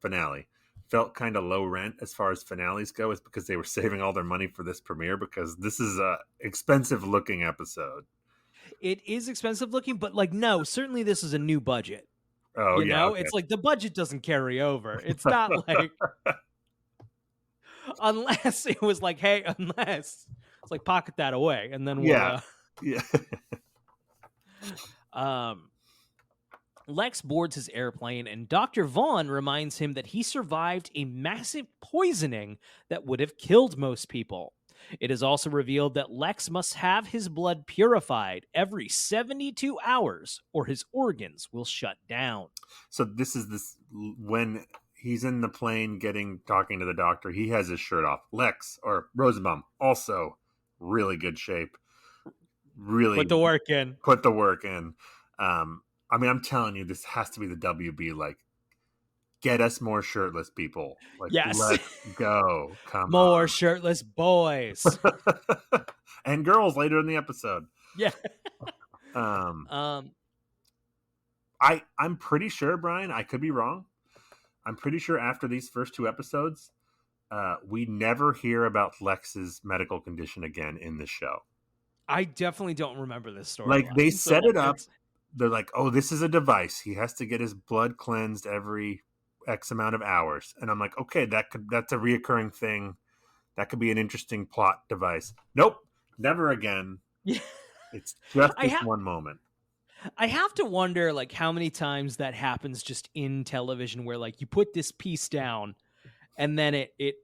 finale felt kind of low rent as far as finales go, is because they were saving all their money for this premiere? Because this is a expensive looking episode. It is expensive looking, but no, certainly this is a new budget. Oh, you know, okay. It's like the budget doesn't carry over. It's not like unless it was like, hey, it's like pocket that away, and then we'll Lex boards his airplane, and Dr. Vaughn reminds him that he survived a massive poisoning that would have killed most people. It is also revealed that Lex must have his blood purified every 72 hours or his organs will shut down. So this when he's in the plane talking to the doctor, he has his shirt off. Lex, or Rosenbaum, also really good shape. Really put the work in. I mean, I'm telling you, this has to be the WB. Like, get us more shirtless people. Like, yes. Let's go. Come more on. Shirtless boys. And girls later in the episode. Yeah. I'm pretty sure, Brian, I could be wrong. I'm pretty sure after these first 2 episodes, we never hear about Lex's medical condition again in the show. I definitely don't remember this story. Like, they set it up. They're like, oh, this is a device. He has to get his blood cleansed every X amount of hours. And I'm like, okay, that's a reoccurring thing. That could be an interesting plot device. Nope, never again. Yeah. It's just one moment. I have to wonder, like, how many times that happens just in television where, like, you put this piece down and then it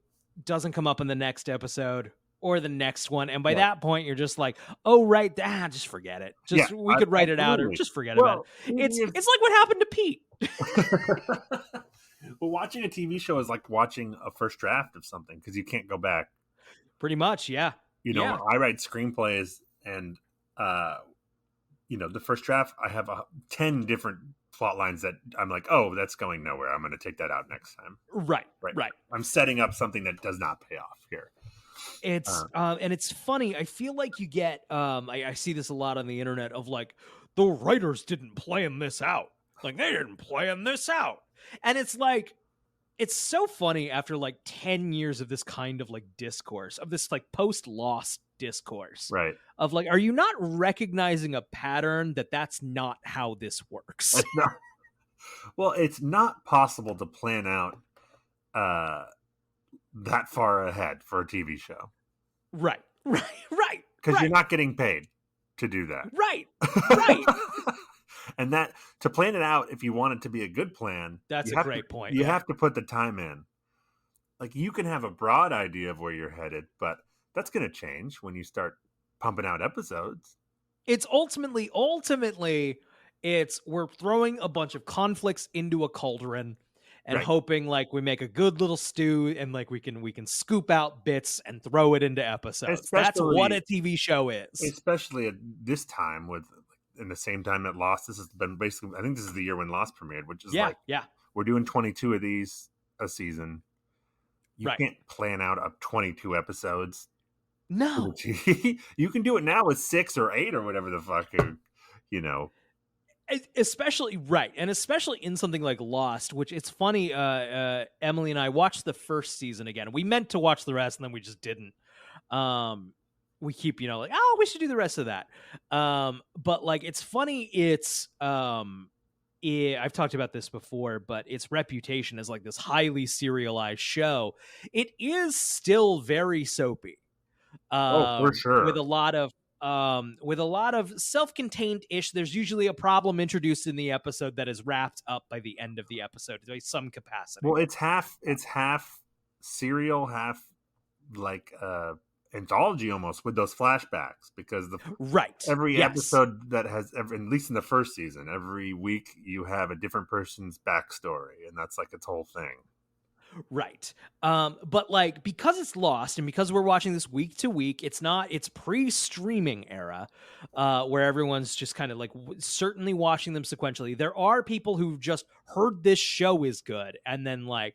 doesn't come up in the next episode or the next one. And by that point, you're just like, oh, right. Just forget it. We could write it out or just forget about it. It's like what happened to Pete. Well, watching a TV show is like watching a first draft of something because you can't go back. Pretty much, yeah. I write screenplays and, the first draft, I have 10 different plot lines that I'm like, oh, that's going nowhere. I'm going to take that out next time. Right. I'm setting up something that does not pay off here. It's and it's funny. I feel like you get I see this a lot on the internet of like the writers didn't plan this out. Like they didn't plan this out. And it's like it's so funny after like 10 years of this kind of like discourse, of this like post-Lost discourse. Right. Of like, are you not recognizing a pattern that's not how this works? Well, it's not possible to plan out that far ahead for a TV show. Right. Because you're not getting paid to do that. Right. And that to plan it out, if you want it to be a good plan, that's a great point. You have to put the time in. like you can have a broad idea of where you're headed, but that's going to change when you start pumping out episodes. It's ultimately it's we're throwing a bunch of conflicts into a cauldron and Right. hoping like we make a good little stew and like we can scoop out bits and throw it into episodes. That's what a TV show is. Especially at this time in the same time that Lost, this has been basically, I think this is the year when Lost premiered, which is we're doing 22 of these a season. You can't plan out up 22 episodes. No. You can do it now with 6 or 8 or whatever the fuck, you know. Especially in something like Lost, which it's funny, Emily and I watched the first season again. We meant to watch the rest and then we just didn't. We keep, like, oh, we should do the rest of that. But like, it's funny. It's, I've talked about this before, but its reputation as like this highly serialized show, it is still very soapy. For sure. With a lot of self-contained ish. There's usually a problem introduced in the episode that is wrapped up by the end of the episode to some capacity. Well, it's half serial, half like anthology almost, with those flashbacks, because every episode that has at least in the first season, every week you have a different person's backstory, and that's like its whole thing. Right. But like, because it's Lost and because we're watching this week to week, it's pre-streaming era, where everyone's just kind of like certainly watching them sequentially. There are people who've just heard this show is good and then like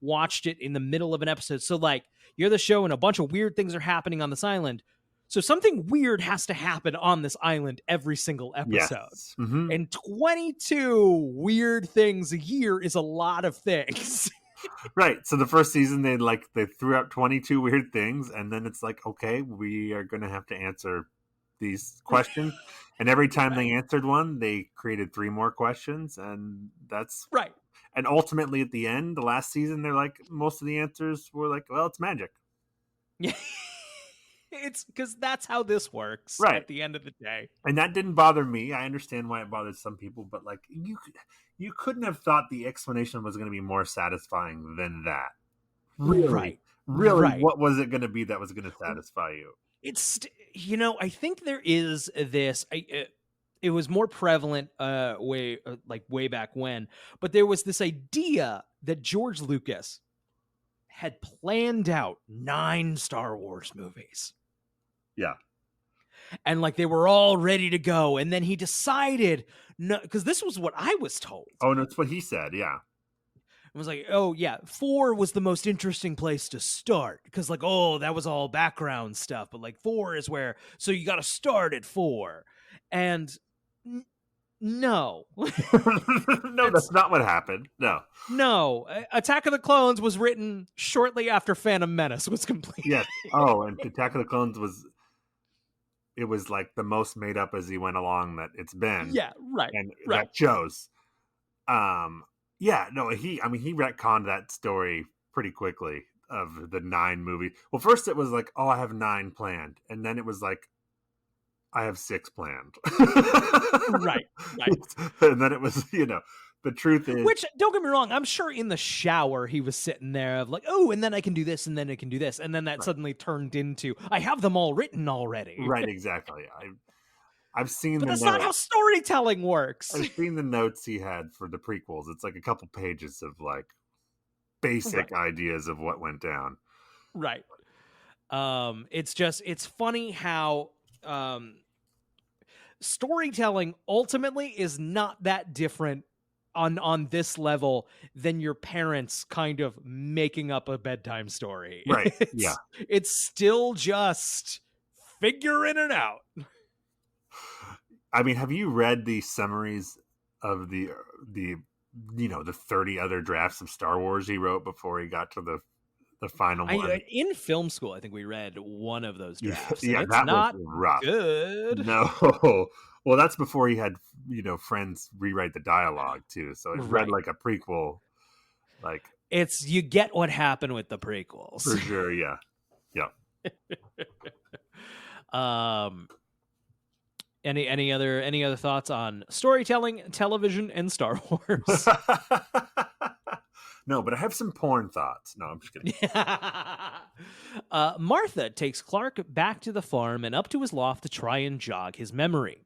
watched it in the middle of an episode. So like, you're the show and a bunch of weird things are happening on this island. So something weird has to happen on this island every single episode. Yes. Mm-hmm. And 22 weird things a year is a lot of things. Right. So the first season, they threw out 22 weird things, and then it's like, okay, we are going to have to answer these questions. And every time they answered one, they created 3 more questions, and that's right. And ultimately, at the end, the last season, they're like, most of the answers were like, well, it's magic. Yeah. It's because that's how this works at the end of the day. And that didn't bother me. I understand why it bothers some people, but like you couldn't have thought the explanation was going to be more satisfying than that. Really? What was it going to be that was going to satisfy you? It's, I think there is this, it was more prevalent way back when, but there was this idea that George Lucas had planned out 9 Star Wars movies. Yeah. And like they were all ready to go. And then he decided, no, because this was what I was told. Oh, no, it's what he said. Yeah. It was like, oh, yeah, 4 was the most interesting place to start. Because like, oh, that was all background stuff. But like 4 is where, so you got to start at 4. And no. No, that's not what happened. No. Attack of the Clones was written shortly after Phantom Menace was completed. Yes. Oh, and Attack of the Clones was like the most made up as he went along that it's been. Yeah, right. And that shows. Yeah, no, he retconned that story pretty quickly of the 9 movies. Well, first it was like, oh, I have 9 planned. And then it was like, I have 6 planned. Right. And then it was, the truth is... Which, don't get me wrong, I'm sure in the shower he was sitting there of like, oh, and then I can do this, and then I can do this. And then that suddenly turned into, I have them all written already. Right, exactly. I've seen but that's not how storytelling works. I've seen the notes he had for the prequels. It's like a couple pages of like basic ideas of what went down. Right. It's funny how storytelling ultimately is not that different on this level than your parents kind of making up a bedtime story. Right. It's still just figuring it out. I mean, have you read the summaries of the 30 other drafts of Star Wars he wrote before he got to the final one? In film school, I think we read one of those drafts. Yeah, it's that not was rough. Good. No. Well, that's before he had, friends rewrite the dialogue too. So it read like a prequel. Like you get what happened with the prequels. For sure, yeah. Any other thoughts on storytelling, television, and Star Wars? No, but I have some porn thoughts. No, I'm just kidding. Martha takes Clark back to the farm and up to his loft to try and jog his memory.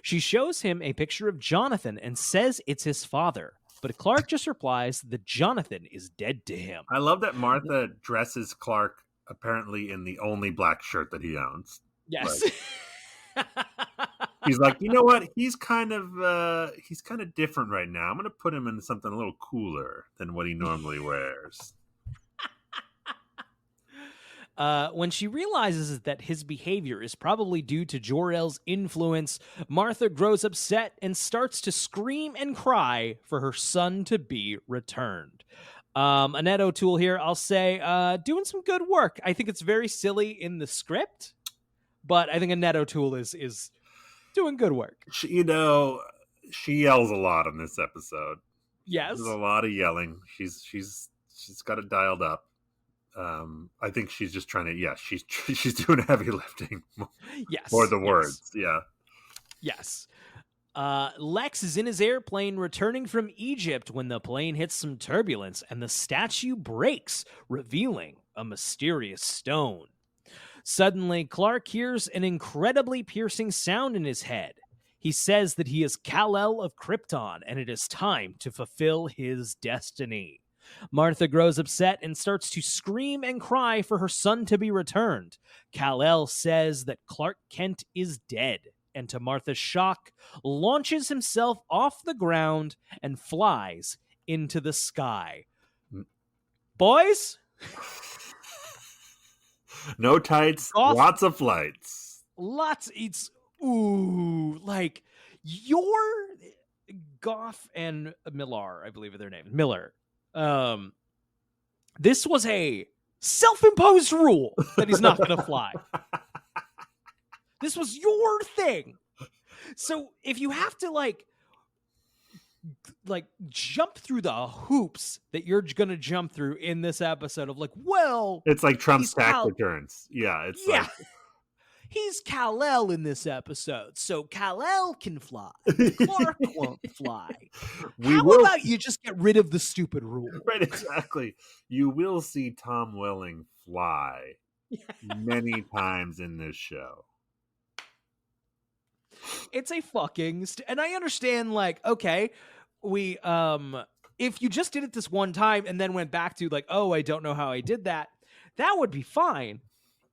She shows him a picture of Jonathan and says it's his father, but Clark just replies that Jonathan is dead to him. I love that Martha dresses Clark apparently in the only black shirt that he owns. Yes. Like, he's like, you know what? He's kind of different right now. I'm going to put him in something a little cooler than what he normally wears. When she realizes that his behavior is probably due to Jor-El's influence, Martha grows upset and starts to scream and cry for her son to be returned. Annette O'Toole here, I'll say, doing some good work. I think it's very silly in the script, but I think Annette O'Toole is doing good work. She yells a lot in this episode. Yes. There's a lot of yelling. She's got it dialed up. I think she's just trying to, she's doing heavy lifting. Yes. Or the words. Yeah. Yes. Lex is in his airplane returning from Egypt when the plane hits some turbulence and the statue breaks, revealing a mysterious stone. Suddenly, Clark hears an incredibly piercing sound in his head. He says that he is Kal-El of Krypton and it is time to fulfill his destiny. Martha grows upset and starts to scream and cry for her son to be returned. Kal-El says that Clark Kent is dead, and to Martha's shock, launches himself off the ground and flies into the sky. Boys? No tights, lots of flights. Like, your Goff and Millar, I believe are their names. Miller. This was a self-imposed rule that he's not going to fly. This was your thing. So if you have to like jump through the hoops that you're going to jump through in this episode of like, well, it's like Trump's tax returns. Yeah. Like, he's Kal-El in this episode, so Kal-El can fly. Clark won't fly. How about you just get rid of the stupid rule? Right, exactly. You will see Tom Welling fly many times in this show. It's a fucking... and I understand, like, okay, we... if you just did it this one time and then went back to, like, oh, I don't know how I did that, that would be fine.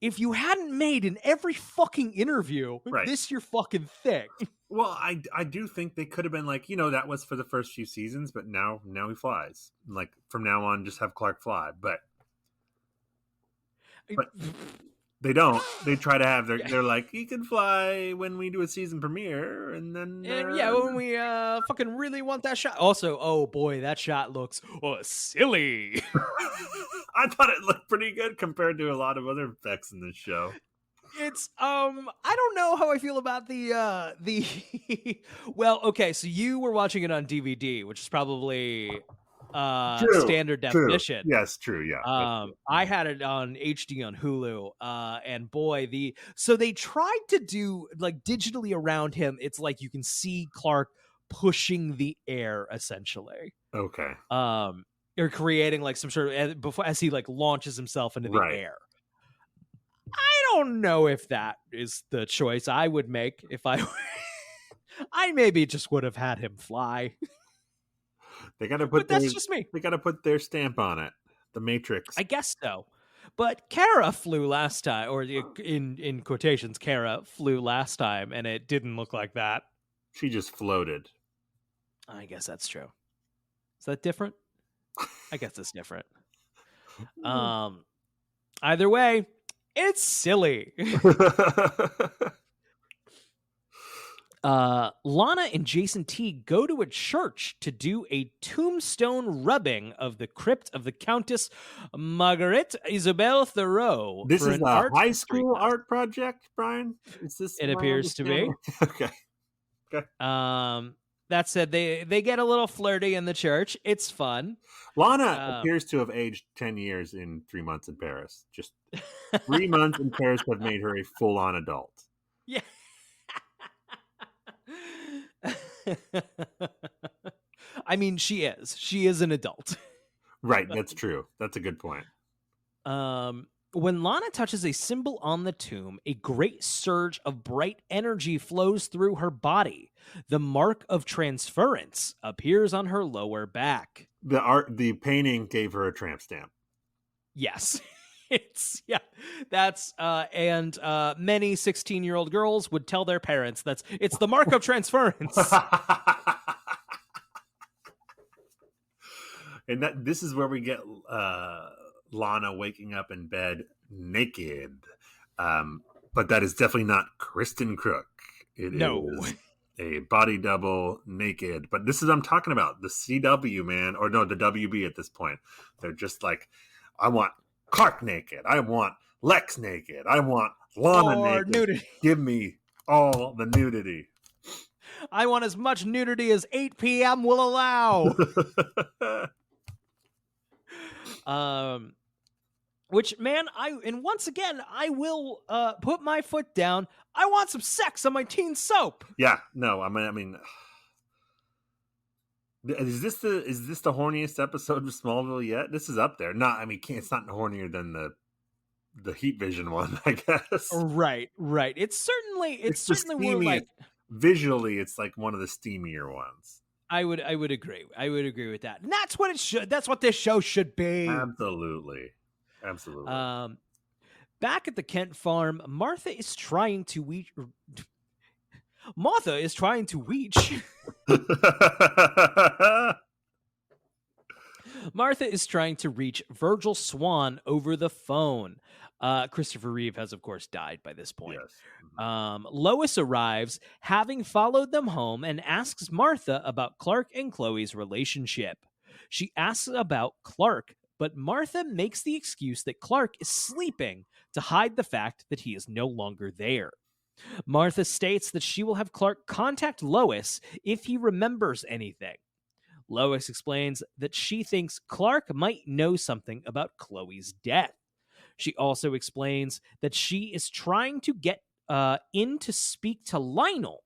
If you hadn't made in every fucking interview this your fucking thing. Well, I do think they could have been like, that was for the first few seasons, but now he flies. Like from now on, just have Clark fly. But they don't. They try to have they're like, he can fly when we do a season premiere, and then when we fucking really want that shot. Also, oh boy, that shot looks silly. I thought it looked pretty good compared to a lot of other effects in this show. It's I don't know how I feel about the well, okay, so you were watching it on DVD, which is probably standard definition. Yes, true, yeah. I had it on HD on Hulu, and boy, so they tried to do like digitally around him, it's like you can see Clark pushing the air essentially. Okay. Or creating like some sort of before as he like launches himself into the air. I don't know if that is the choice I would make if I maybe just would have had him fly. They got to put that's just me. They got to put their stamp on it. The Matrix. I guess so. But Kara flew last time, or in quotations, Kara flew last time, and it didn't look like that. She just floated. I guess that's true. Is that different? I guess it's different. Either way, it's silly. Lana and Jason T go to a church to do a tombstone rubbing of the crypt of the Countess Marguerite Isabelle Thoreau. This is a high school art project, Brian? Is this? It appears to be. Okay. That said, they get a little flirty in the church. It's fun. Lana appears to have aged 10 years in 3 months in Paris. Just 3 months in Paris have made her a full-on adult. Yeah. I mean, she is. She is an adult. Right, that's true. That's a good point. When Lana touches a symbol on the tomb, a great surge of bright energy flows through her body. The mark of transference appears on her lower back. The painting gave her a tramp stamp. Yes. That's and many 16-year-old girls would tell their parents it's the mark of transference. And this is where we get Lana waking up in bed naked. But that is definitely not Kristen Crook. It is a body double naked. But this is what I'm talking about. The CW, man. Or no, the WB at this point. They're just like, I want Clark naked. I want Lex naked. I want Lana naked. Nudity. Give me all the nudity. I want as much nudity as 8 p.m. will allow. Which, man, once again, I will put my foot down. I want some sex on my teen soap. Yeah, no, I mean, is this the horniest episode of Smallville yet? This is up there. It's not hornier than the Heat Vision one, I guess. Right. It's certainly more like visually, it's like one of the steamier ones. I would agree. I would agree with that. And that's what it should. That's what this show should be. Absolutely. Back at the Kent farm, Martha is trying to reach. Martha is trying to reach Virgil Swan over the phone. Christopher Reeve has, of course, died by this point. Yes. Lois arrives, having followed them home, and asks Martha about Clark and Chloe's relationship. She asks about Clark, but Martha makes the excuse that Clark is sleeping to hide the fact that he is no longer there. Martha states that she will have Clark contact Lois if he remembers anything. Lois explains that she thinks Clark might know something about Chloe's death. She also explains that she is trying to get in to speak to Lionel,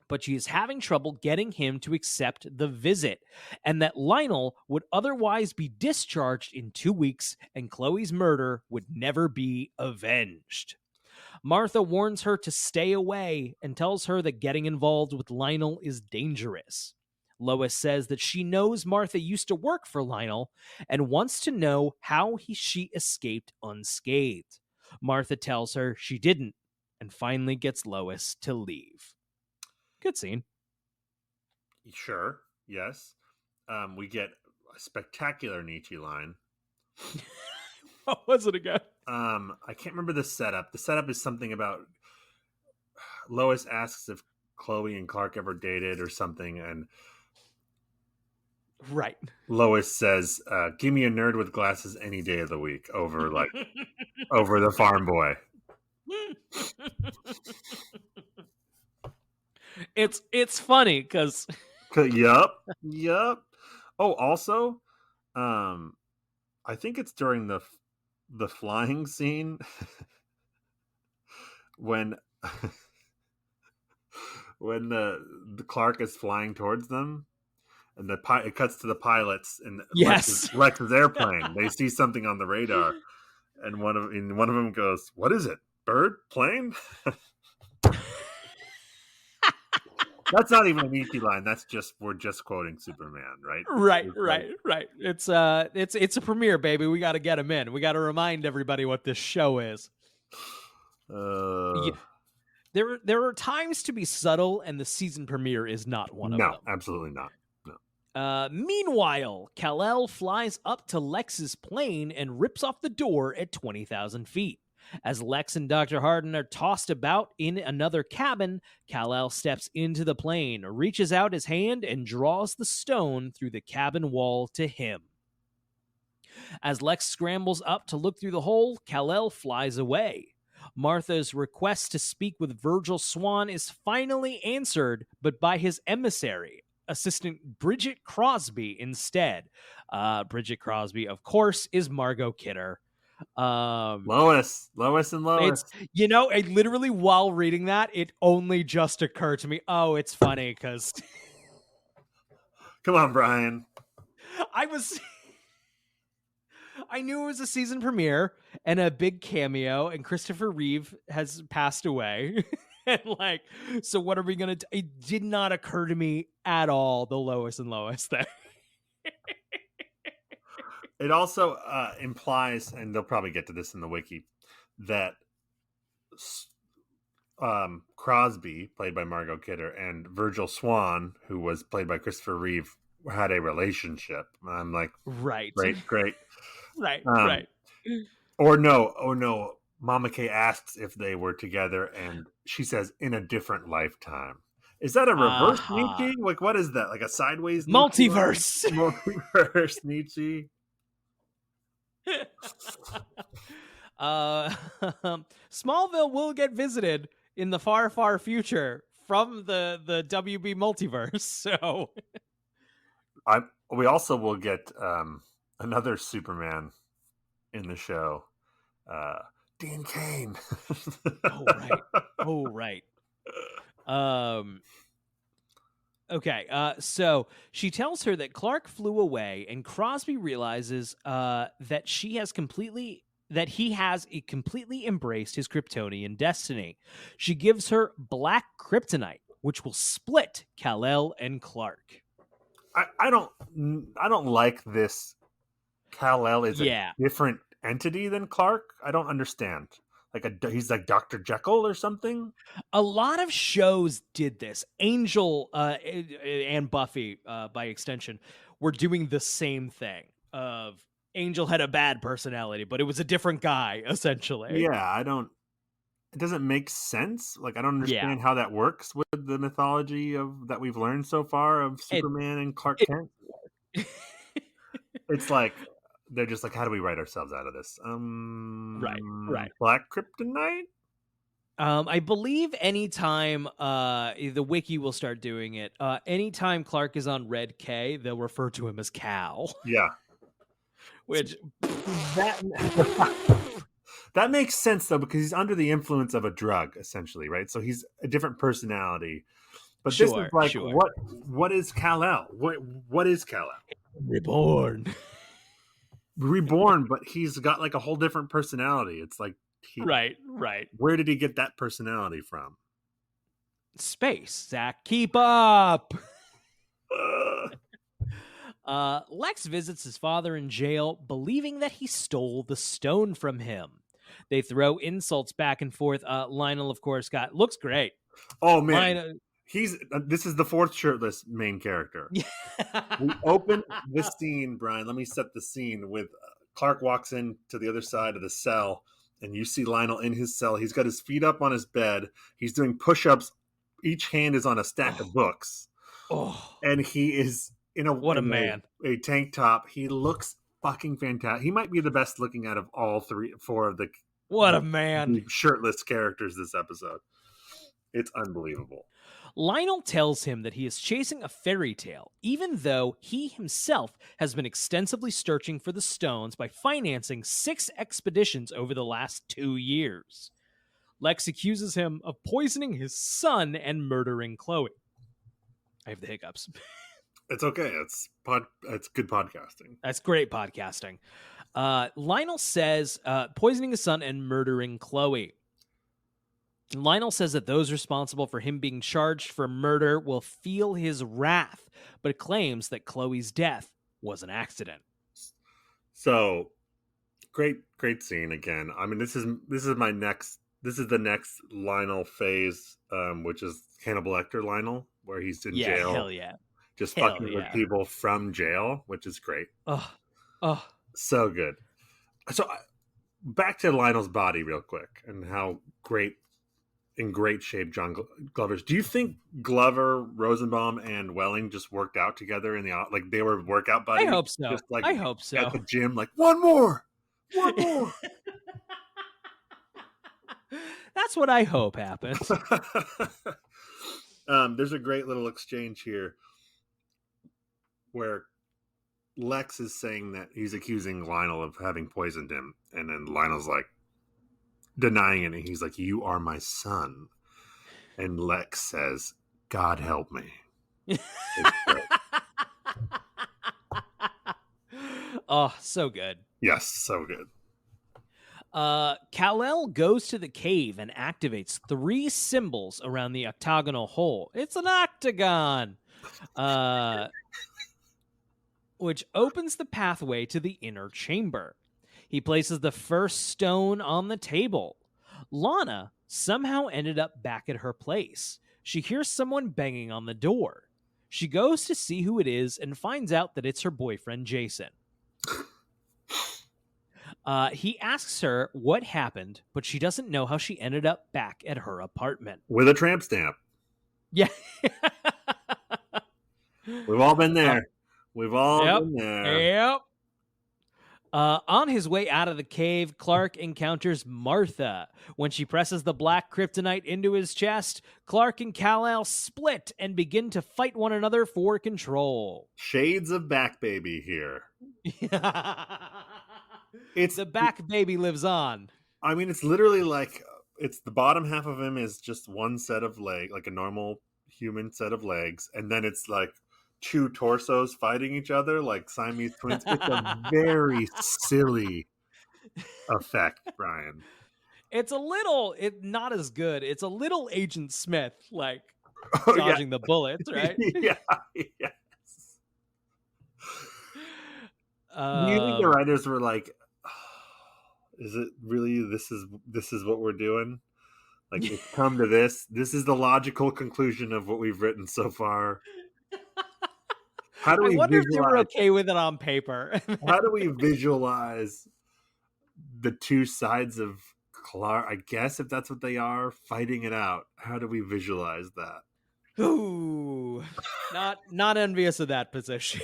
but she is having trouble getting him to accept the visit, and that Lionel would otherwise be discharged in 2 weeks, and Chloe's murder would never be avenged. Martha warns her to stay away and tells her that getting involved with Lionel is dangerous. Lois says that she knows Martha used to work for Lionel and wants to know how she escaped unscathed. Martha tells her she didn't and finally gets Lois to leave. Good scene. Sure. Yes. We get a spectacular Nietzsche line. What was it again? I can't remember the setup. The setup is something about Lois asks if Chloe and Clark ever dated or something, and right. Lois says, "Give me a nerd with glasses any day of the week over over the farm boy." It's funny because Yup. Oh, also, I think it's during the flying scene when the Clark is flying towards them, and it cuts to the pilots and yes, Lex's airplane. They see something on the radar, and one of them goes, "What is it? Bird? Plane?" That's not even an Nietzsche line. We're just quoting Superman, right? Right. It's a premiere, baby. We got to get him in. We got to remind everybody what this show is. There are times to be subtle, and the season premiere is not one of them. No, absolutely not. No. Meanwhile, Kal-El flies up to Lex's plane and rips off the door at 20,000 feet. As Lex and Dr. Hardin are tossed about in another cabin, Kal-El steps into the plane, reaches out his hand, and draws the stone through the cabin wall to him. As Lex scrambles up to look through the hole, Kal-El flies away. Martha's request to speak with Virgil Swan is finally answered, but by his emissary, Assistant Bridget Crosby, instead. Bridget Crosby, of course, is Margot Kidder. Lois and Lois. I literally, while reading that, it only just occurred to me. Oh, it's funny because come on, Brian. I was I knew it was a season premiere and a big cameo, and Christopher Reeve has passed away. And like, so what are we gonna do? It did not occur to me at all, the Lois and Lois thing. It also implies, and they'll probably get to this in the wiki, that Crosby, played by Margot Kidder, and Virgil Swan, who was played by Christopher Reeve, had a relationship. I'm like, Right. great. Right. Or no. Mama K asks if they were together, and she says, in a different lifetime. Is that a reverse Nietzsche? Like, what is that? Like a sideways Nietzsche? Multiverse. Multiverse Nietzsche. Smallville will get visited in the far, far future from the WB multiverse. So we also will get another Superman in the show. Dean Cain. Oh, right. Okay, so she tells her that Clark flew away, and Crosby realizes that he has completely embraced his Kryptonian destiny. She gives her black kryptonite, which will split Kal-El and Clark. I don't like this. Kal-El is a different entity than Clark. I don't understand. He's like Dr. Jekyll or something. A lot of shows did this. Angel and Buffy, by extension, were doing the same thing. Of Angel had a bad personality, but it was a different guy, essentially. Yeah, it doesn't make sense. Like, I don't understand how that works with the mythology that we've learned so far of Superman and Clark Kent. It's like, they're just like, how do we write ourselves out of this? Right. Black kryptonite? I believe anytime the wiki will start doing it, anytime Clark is on Red K, they'll refer to him as Cal. Yeah. Which that makes sense though, because he's under the influence of a drug, essentially, right? So he's a different personality. But this is like, what is Kal-El? What is Kal-El? Reborn, but he's got like a whole different personality. It's like, right. Where did he get that personality from? Space, Zach, keep up. Lex visits his father in jail, believing that he stole the stone from him. They throw insults back and forth. Lionel, of course, looks great. Oh man, this is the fourth shirtless main character. We open this scene, Brian. Let me set the scene with Clark walks in to the other side of the cell, and you see Lionel in his cell. He's got his feet up on his bed. He's doing push-ups. Each hand is on a stack of books. And he is in a tank top. He looks fucking fantastic. He might be the best looking out of all four of the shirtless characters this episode. It's unbelievable. Lionel tells him that he is chasing a fairy tale, even though he himself has been extensively searching for the stones by financing 6 expeditions over the last 2 years. Lex accuses him of poisoning his son and murdering Chloe. I have the hiccups. It's okay. It's good podcasting. That's great podcasting. Lionel says poisoning his son and murdering Chloe. Lionel says that those responsible for him being charged for murder will feel his wrath, but claims that Chloe's death was an accident. So, great scene again. I mean, this is the next Lionel phase, which is Hannibal Lecter Lionel, where he's in jail. Hell yeah. Just fucking with people from jail, which is great. So good. So, back to Lionel's body real quick and how in great shape John Glover's. Do you think Glover, Rosenbaum, and Welling just worked out together like they were workout buddies? I hope so. Just like I hope so. At the gym, like one more. That's what I hope happens. There's a great little exchange here where Lex is saying that he's accusing Lionel of having poisoned him, and then Lionel's like denying it, and he's like, "You are my son," and Lex says, "God help me." Oh, so good. Yes, so good. Kal-El goes to the cave and activates 3 symbols around the octagonal hole. It's an octagon, which opens the pathway to the inner chamber. He places the first stone on the table. Lana somehow ended up back at her place. She hears someone banging on the door. She goes to see who it is and finds out that it's her boyfriend, Jason. He asks her what happened, but she doesn't know how she ended up back at her apartment. With a tramp stamp. Yeah. We've all been there. We've all been there. Yep. On his way out of the cave, Clark encounters Martha. When she presses the black kryptonite into his chest, Clark and Kal-El split and begin to fight one another for control. Shades of Back Baby here. It's the Back Baby lives on. I mean, it's literally like it's the bottom half of him is just one set of leg, like a normal human set of legs, and then it's like 2 torsos fighting each other like Siamese twins. It's a very silly effect, Brian. It's a little, not as good. It's a little Agent Smith, like dodging the bullets, right? Yeah, yes. Do you think the writers were like, is it really this is what we're doing? Like, it's come to this. This is the logical conclusion of what we've written so far. How do we I wonder if they were okay with it on paper. How do we visualize the 2 sides of Clark? I guess if that's what they are, fighting it out. How do we visualize that? Ooh, not envious of that position.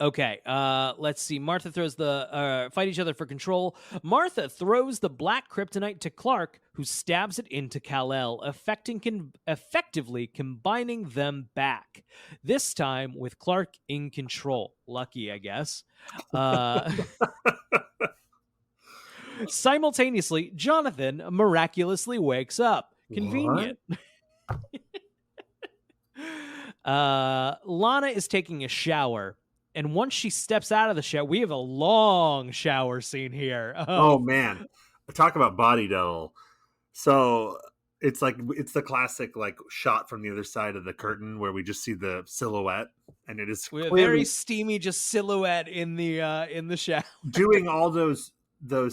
Okay, let's see. Martha throws the fight each other for control. Martha throws the black kryptonite to Clark, who stabs it into Kal-El, effectively combining them back. This time with Clark in control. Lucky, I guess. Simultaneously, Jonathan miraculously wakes up. Convenient. Lana is taking a shower. And once she steps out of the shower, we have a long shower scene here. Oh man. Talk about body double. So it's the classic like shot from the other side of the curtain where we just see the silhouette, and it is clearly very steamy just silhouette in the shower. Doing all those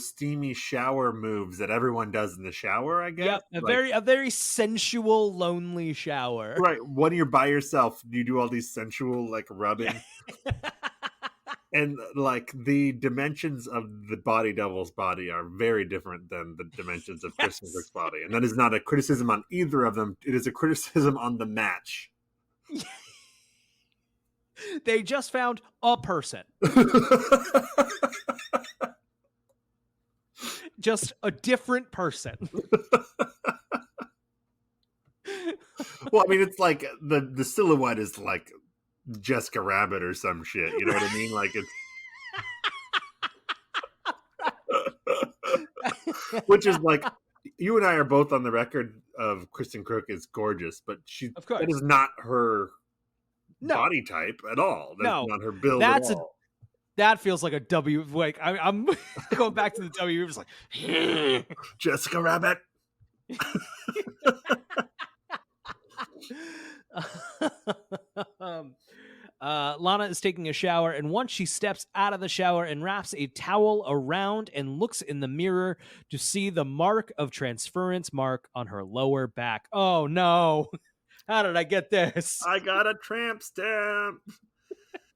steamy shower moves that everyone does in the shower, I guess. Yep, a very sensual, lonely shower. Right. When you're by yourself, you do all these sensual like rubbing. And like the dimensions of the body double's body are very different than the dimensions of Kristen Cook's body. And that is not a criticism on either of them. It is a criticism on the match. They just found a person. Just a different person. Well, I mean, it's like the silhouette is like Jessica Rabbit or some shit. You know what I mean? Like it's, which is like, you and I are both on the record of Kristen Crook is gorgeous, but that is not her body type at all. That's not her build at all. That feels like a W. Like I'm going back to the W. It was like Jessica Rabbit. Lana is taking a shower, and once she steps out of the shower and wraps a towel around and looks in the mirror to see the mark of transference mark on her lower back. Oh no! How did I get this? I got a tramp stamp.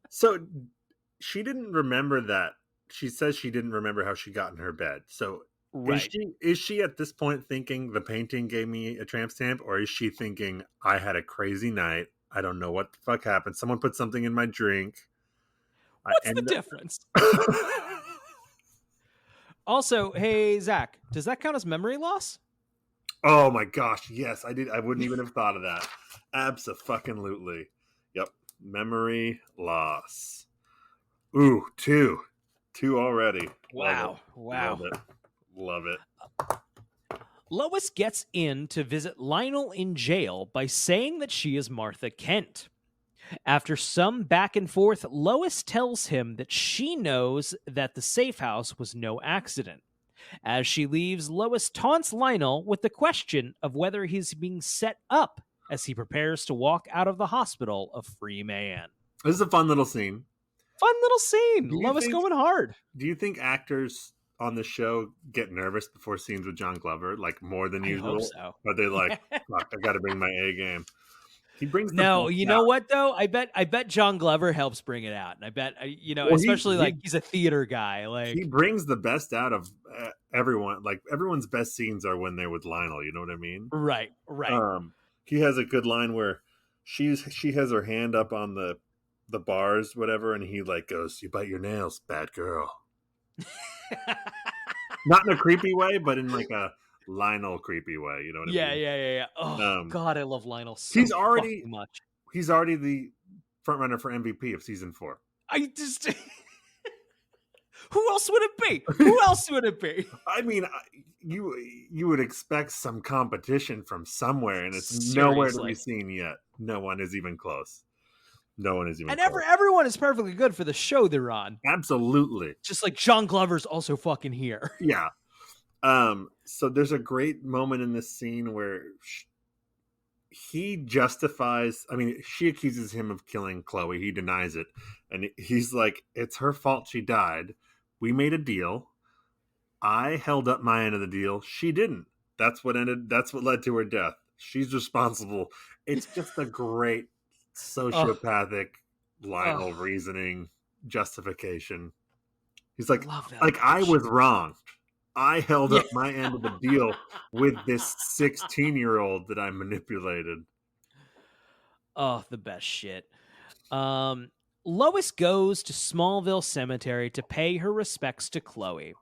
So she didn't remember that. She says she didn't remember how she got in her bed. So right. Is she at this point thinking the painting gave me a tramp stamp, or is she thinking I had a crazy night? I don't know what the fuck happened. Someone put something in my drink. What's the difference? Also, hey, Zach, does that count as memory loss? Oh my gosh, yes, I did. I wouldn't even have thought of that. Abso-fucking-lutely. Yep, memory loss. Ooh, 2 already. Wow. Love it. Lois gets in to visit Lionel in jail by saying that she is Martha Kent. After some back and forth, Lois tells him that she knows that the safe house was no accident. As she leaves, Lois taunts Lionel with the question of whether he's being set up as he prepares to walk out of the hospital a free man. This is a fun little scene. Fun little scene. Lois going hard. Do you think actors on the show get nervous before scenes with John Glover, like more than usual? Hope so. Are they like, fuck, I got to bring my A game? He brings the No, best you out. know what though? I bet John Glover helps bring it out, and I bet Well, especially like he's a theater guy. Like he brings the best out of everyone. Like everyone's best scenes are when they're with Lionel. You know what I mean? right. He has a good line where she has her hand up on the bars, whatever, and he like goes, "You bite your nails, bad girl." Not in a creepy way, but in like a Lionel creepy way. You know what I mean? Yeah. Oh God, I love Lionel so he's already fucking much. He's already the front runner for MVP of season 4. I just who else would it be? Who else would it be? I mean, you would expect some competition from somewhere, and it's Seriously. nowhere to be seen yet. No one is even close. And everyone is perfectly good for the show they're on. Absolutely. Just like John Glover's also fucking here. Yeah. So there's a great moment in this scene where he justifies, I mean, she accuses him of killing Chloe. He denies it. And he's like, it's her fault she died. We made a deal. I held up my end of the deal. She didn't. That's what led to her death. She's responsible. It's just a great sociopathic Lionel reasoning justification. He's like, I was wrong. I held up my end of the deal with this 16-year-old that I manipulated. Oh, the best shit. Lois goes to Smallville Cemetery to pay her respects to Chloe,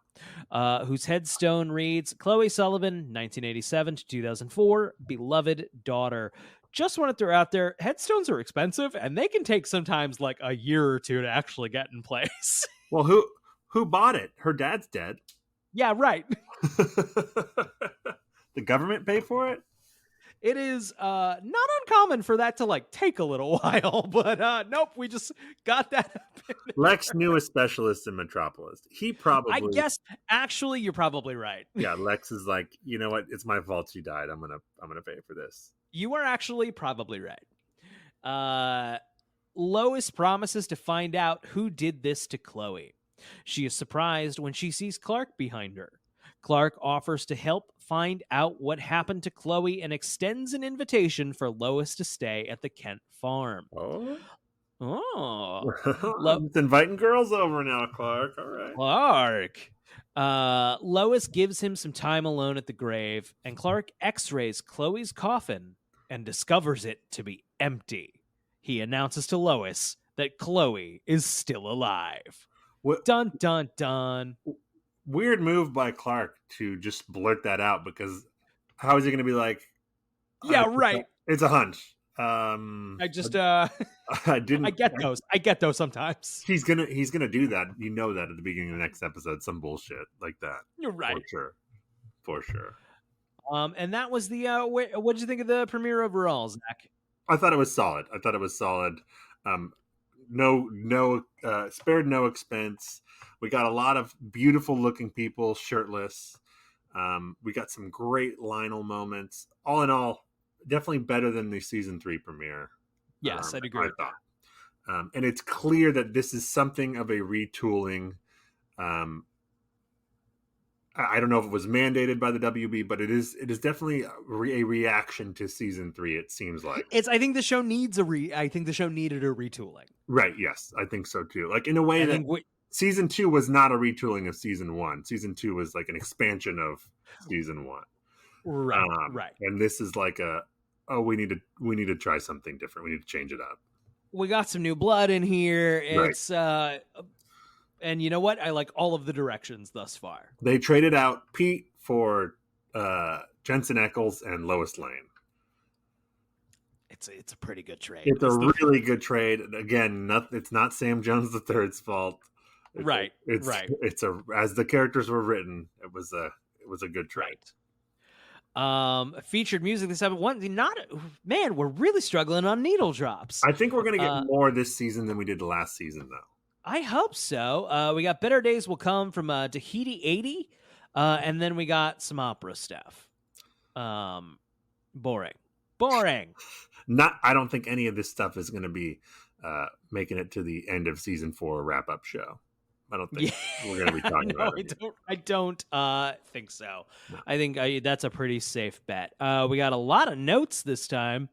whose headstone reads, Chloe Sullivan, 1987 to 2004, beloved daughter. Just want to throw out there, headstones are expensive, and they can take sometimes like a year or two to actually get in place. Well, who bought it? Her dad's dead. Yeah, right. The government pay for it? It is not uncommon for that to like take a little while, but nope, we just got that. Lex knew a specialist in Metropolis. He probably, I guess, actually, you're probably right. Yeah, Lex is like, you know what? It's my fault she died. I'm gonna pay for this. You are actually probably right. Lois promises to find out who did this to Chloe. She is surprised when she sees Clark behind her. Clark offers to help find out what happened to Chloe and extends an invitation for Lois to stay at the Kent farm. It's inviting girls over now, Clark. All right. Clark. Lois gives him some time alone at the grave, and Clark x-rays Chloe's coffin and discovers it to be empty. He announces to Lois that Chloe is still alive. Dun, dun, dun. Weird move by Clark to just blurt that out, because how is he going to be like, yeah, right. It's a hunch. I get those sometimes. He's gonna do that. You know that at the beginning of the next episode, some bullshit like that. You're right. For sure. And that was the what did you think of the premiere overall, Zach? I thought it was solid. Spared no expense. We got a lot of beautiful looking people shirtless. We got some great Lionel moments. All in all, definitely better than the season 3 premiere. Yes, I'd agree. I thought. And it's clear that this is something of a retooling. I don't know if it was mandated by the WB, but it is definitely a reaction to season 3. It seems like I think the show needs I think the show needed a retooling. Right. Yes, I think so too. Like in a way season 2 was not a retooling of season 1. Season 2 was like an expansion of season 1. Right. Right. And this is like we need to try something different. We need to change it up. We got some new blood in here. It's right. And you know what? I like all of the directions thus far. They traded out Pete for Jensen Ackles and Lois Lane. It's a pretty good trade. It's a really good trade. Again, it's not Sam Jones III's fault. It's as the characters were written, it was a good trade. Featured music this episode. Man, we're really struggling on needle drops. I think we're going to get more this season than we did last season, though. I hope so. We got Better Days Will Come from Tahiti 80, and then we got some opera stuff. Boring. I don't think any of this stuff is going to be making it to the end of season 4 wrap-up show. I don't think we're going to be talking about it. I don't think so. No. I think that's a pretty safe bet. We got a lot of notes this time.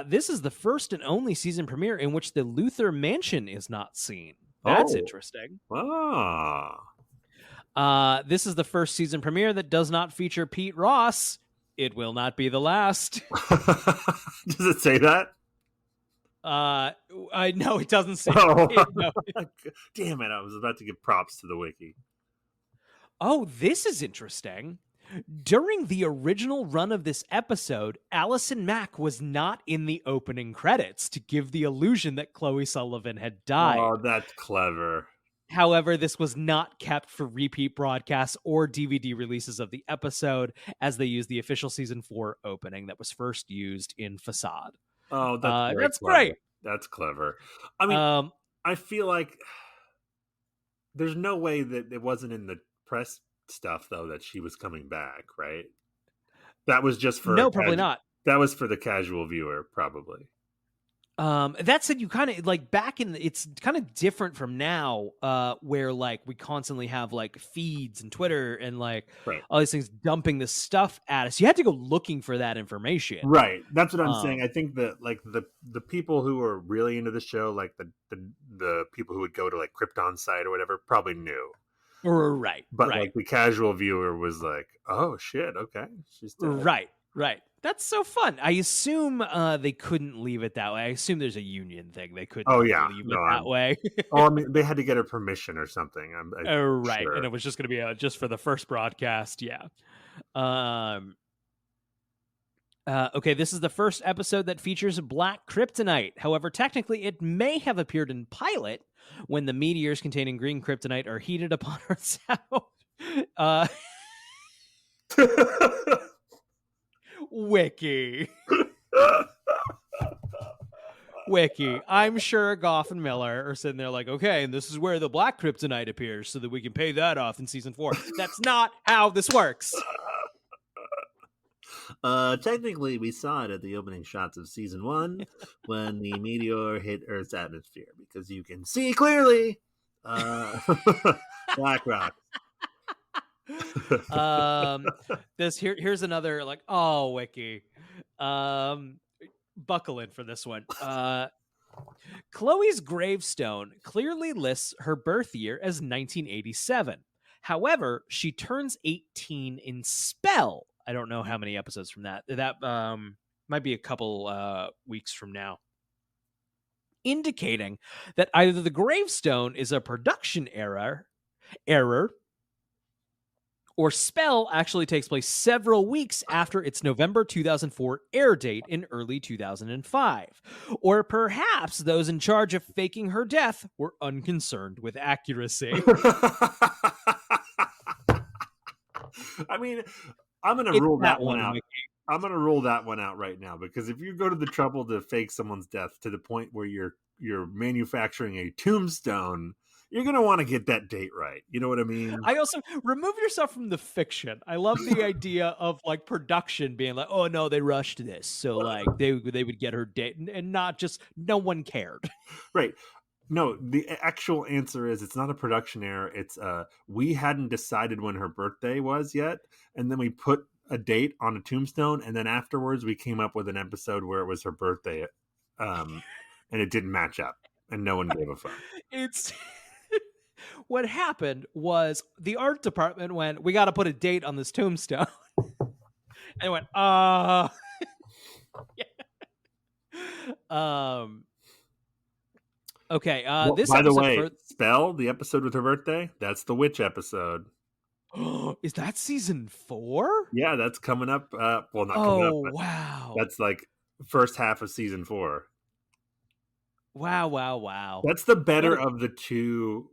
This is the first and only season premiere in which the Luther Mansion is not seen. That's interesting. This is the first season premiere that does not feature Pete Ross. It will not be the last. Does it say that? No, it doesn't say. Oh. No. Damn it! I was about to give props to the wiki. Oh, this is interesting. During the original run of this episode, Allison Mack was not in the opening credits to give the illusion that Chloe Sullivan had died. Oh, that's clever. However, this was not kept for repeat broadcasts or DVD releases of the episode, as they used the official season 4 opening that was first used in Facade. Oh, that's great. That's clever. I mean, I feel like there's no way that it wasn't in the press stuff, though, that she was coming back, right? That was just for probably not. That was for the casual viewer, probably. That said, you kind of like it's kind of different from now, where like we constantly have like feeds and Twitter and like all these things dumping this stuff at us. You had to go looking for that information. Right. That's what I'm saying. I think that like the people who are really into the show, like the people who would go to like Krypton's site or whatever, probably knew. Right. But like the casual viewer was like, oh shit, okay. She's dead. Right. That's so fun. I assume they couldn't leave it that way. I assume there's a union thing. They couldn't leave it that way. I mean, they had to get her permission or something. Right. Sure. And it was just going to be just for the first broadcast. Yeah. Okay, this is the first episode that features black kryptonite. However, technically, it may have appeared in pilot when the meteors containing green kryptonite are heated upon Earth's out. Wiki. I'm sure Goff and Miller are sitting there like, okay, and this is where the black kryptonite appears so that we can pay that off in season 4. That's not how this works. Technically, we saw it at the opening shots of season 1 when the meteor hit Earth's atmosphere, because you can see clearly black rock. Here's another like, wiki. Buckle in for this one. Chloe's gravestone clearly lists her birth year as 1987. However, she turns 18 in Spell. I don't know how many episodes from that. That might be a couple weeks from now. Indicating that either the gravestone is a production error, or Spell actually takes place several weeks after its November 2004 air date in early 2005. Or perhaps those in charge of faking her death were unconcerned with accuracy. I mean, I'm going to rule that one out. I'm going to rule that one out right now, because if you go to the trouble to fake someone's death to the point where you're manufacturing a tombstone, you're going to want to get that date right. You know what I mean? I also remove yourself from the fiction. I love the idea of like production being like, oh no, they rushed this. So like they would get her date and not just, no one cared. Right. No, the actual answer is it's not a production error. It's we hadn't decided when her birthday was yet. And then we put a date on a tombstone. And then afterwards we came up with an episode where it was her birthday. And it didn't match up and no one gave a fuck. It's what happened was the art department went, we got to put a date on this tombstone. And went, yeah. Okay. This by the way, Spell, the episode with her birthday, that's the witch episode. Is that season 4? Yeah, that's coming up. Well, not coming up. But wow. That's like first half of season 4. Wow. That's the better of the two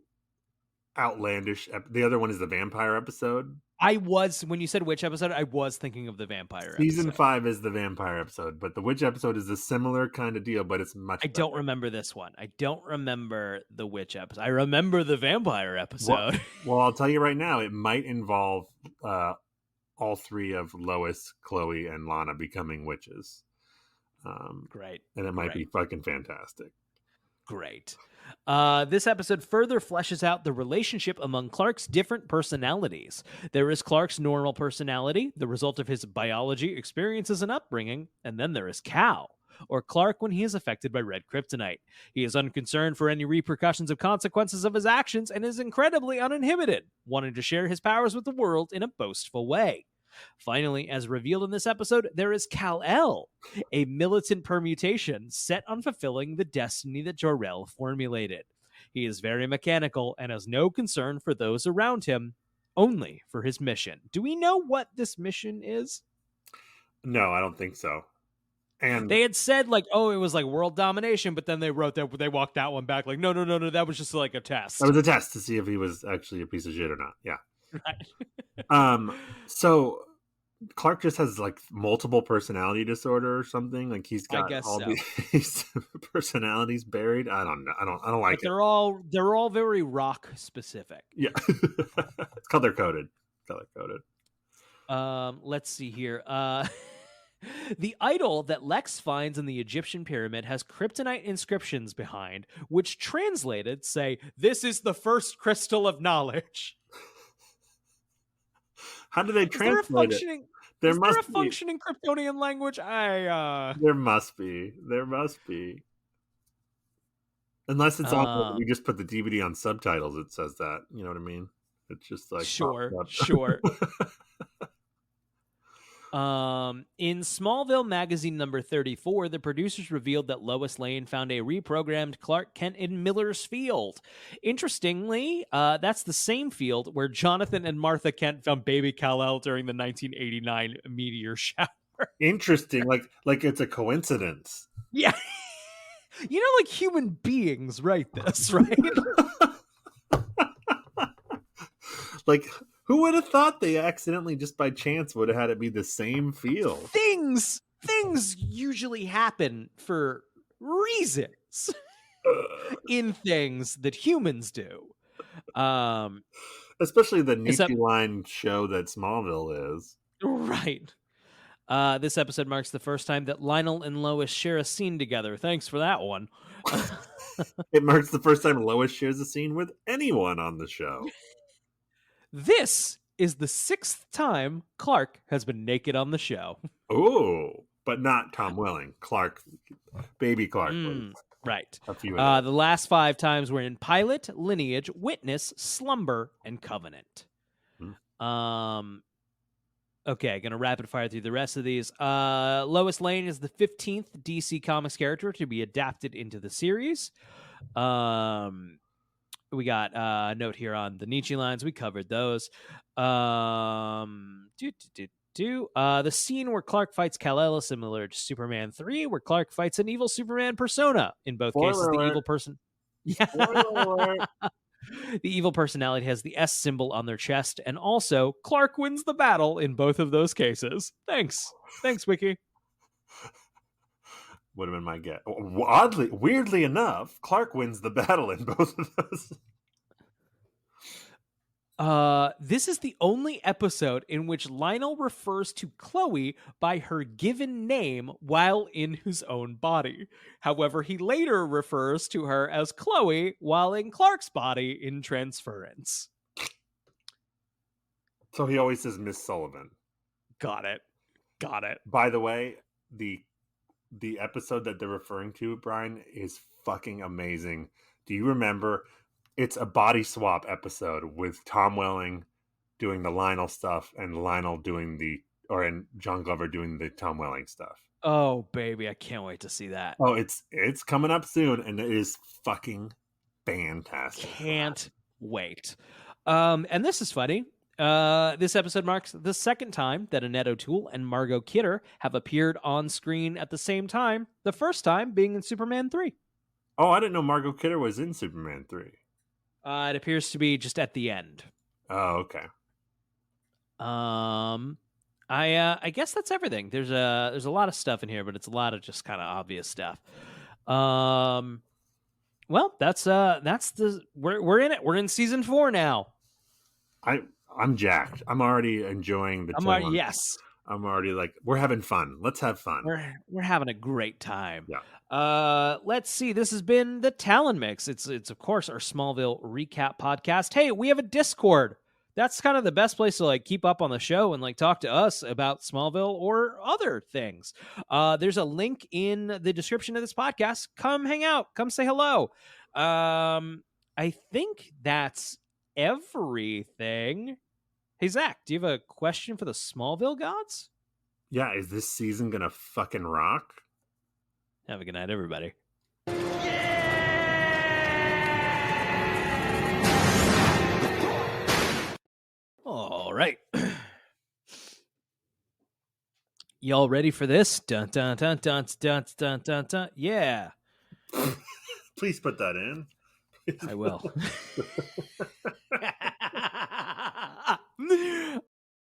outlandish. The other one is the vampire episode. When you said which episode, I was thinking of the vampire Season episode. 5 is the vampire episode, but the witch episode is a similar kind of deal, but it's much I don't remember this one. I don't remember the witch episode. I remember the vampire episode. Well, I'll tell you right now, it might involve all three of Lois, Chloe, and Lana becoming witches. Great. And it might be fucking fantastic. Great. This episode further fleshes out the relationship among Clark's different personalities. There is Clark's normal personality, the result of his biology, experiences, and upbringing, and then there is Cal, or Clark when he is affected by red kryptonite. He is unconcerned for any repercussions of consequences of his actions and is incredibly uninhibited, wanting to share his powers with the world in a boastful way. Finally, as revealed in this episode, there is Kal-El, a militant permutation set on fulfilling the destiny that Jor-El formulated. He is very mechanical and has no concern for those around him, only for his mission. Do we know what this mission is? No, I don't think so. And they had said like, oh, it was like world domination, but then they wrote that they walked that one back like, no, that was just like a test. That was a test to see if he was actually a piece of shit or not. Yeah. Right. So Clark just has like multiple personality disorder or something. Like he's got all these personalities buried. I don't know. I don't like it. They're all very rock specific. Yeah. It's color coded. Let's see here. The idol that Lex finds in the Egyptian pyramid has kryptonite inscriptions behind, which translated say, "This is the first crystal of knowledge." How do they translate it? Is there a functioning Kryptonian language? There must be. Unless it's on, we just put the DVD on subtitles. It says that. You know what I mean? It's just like sure. In Smallville magazine number 34, the producers revealed that Lois Lane found a reprogrammed Clark Kent in Miller's Field. Interestingly, that's the same field where Jonathan and Martha Kent found baby Kal-El during the 1989 meteor shower. Interesting. Like it's a coincidence. Yeah. You know, like human beings write this, right? Like, who would have thought they accidentally, just by chance, would have had it be the same field? Things usually happen for reasons in things that humans do. Especially the Nietzsche line show that Smallville is. Right. This episode marks the first time that Lionel and Lois share a scene together. Thanks for that one. It marks the first time Lois shares a scene with anyone on the show. This is the 6th time Clark has been naked on the show. Oh, but not Tom Welling. Clark, baby Clark. Right. A few the last 5 times were in Pilot, Lineage, Witness, Slumber, and Covenant. Okay, gonna rapid fire through the rest of these. Lois Lane is the 15th DC Comics character to be adapted into the series. We got a note here on the Nietzsche lines. We covered those. The scene where Clark fights Kal-El is similar to Superman 3, where Clark fights an evil Superman persona. In both cases, the evil person... Yeah. The evil personality has the S symbol on their chest, and also Clark wins the battle in both of those cases. Thanks, Wiki. Would have been my guess. Weirdly enough, Clark wins the battle in both of those. This is the only episode in which Lionel refers to Chloe by her given name while in his own body. However, he later refers to her as Chloe while in Clark's body in transference. So he always says Miss Sullivan. Got it. By the way, the episode that they're referring to, Brian, is fucking amazing. Do you remember? It's a body swap episode with Tom Welling doing the Lionel stuff and Lionel and John Glover doing the Tom Welling stuff. Oh, baby, I can't wait to see that. Oh, it's coming up soon, and it is fucking fantastic. Can't wait. And this is funny. This episode marks the 2nd time that Annette O'Toole and Margot Kidder have appeared on screen at the same time, the first time being in Superman 3. Oh, I didn't know Margot Kidder was in Superman 3. It appears to be just at the end. Oh, okay. I guess that's everything. There's a lot of stuff in here, but it's a lot of just kind of obvious stuff. Well, that's the we're in it. We're in season 4 now. I'm jacked. I'm already enjoying the tone. Yes. I'm already like, we're having fun. Let's have fun. We're having a great time. Yeah. Let's see. This has been the Talon Mix. It's of course our Smallville recap podcast. Hey, we have a Discord. That's kind of the best place to like keep up on the show and like talk to us about Smallville or other things. There's a link in the description of this podcast. Come hang out. Come say hello. I think that's everything. Hey, Zach, do you have a question for the Smallville gods? Yeah, is this season gonna fucking rock? Have a good night, everybody. All right. Y'all ready for this? Dun dun dun dun dun dun dun dun. Yeah. Please put that in. I will.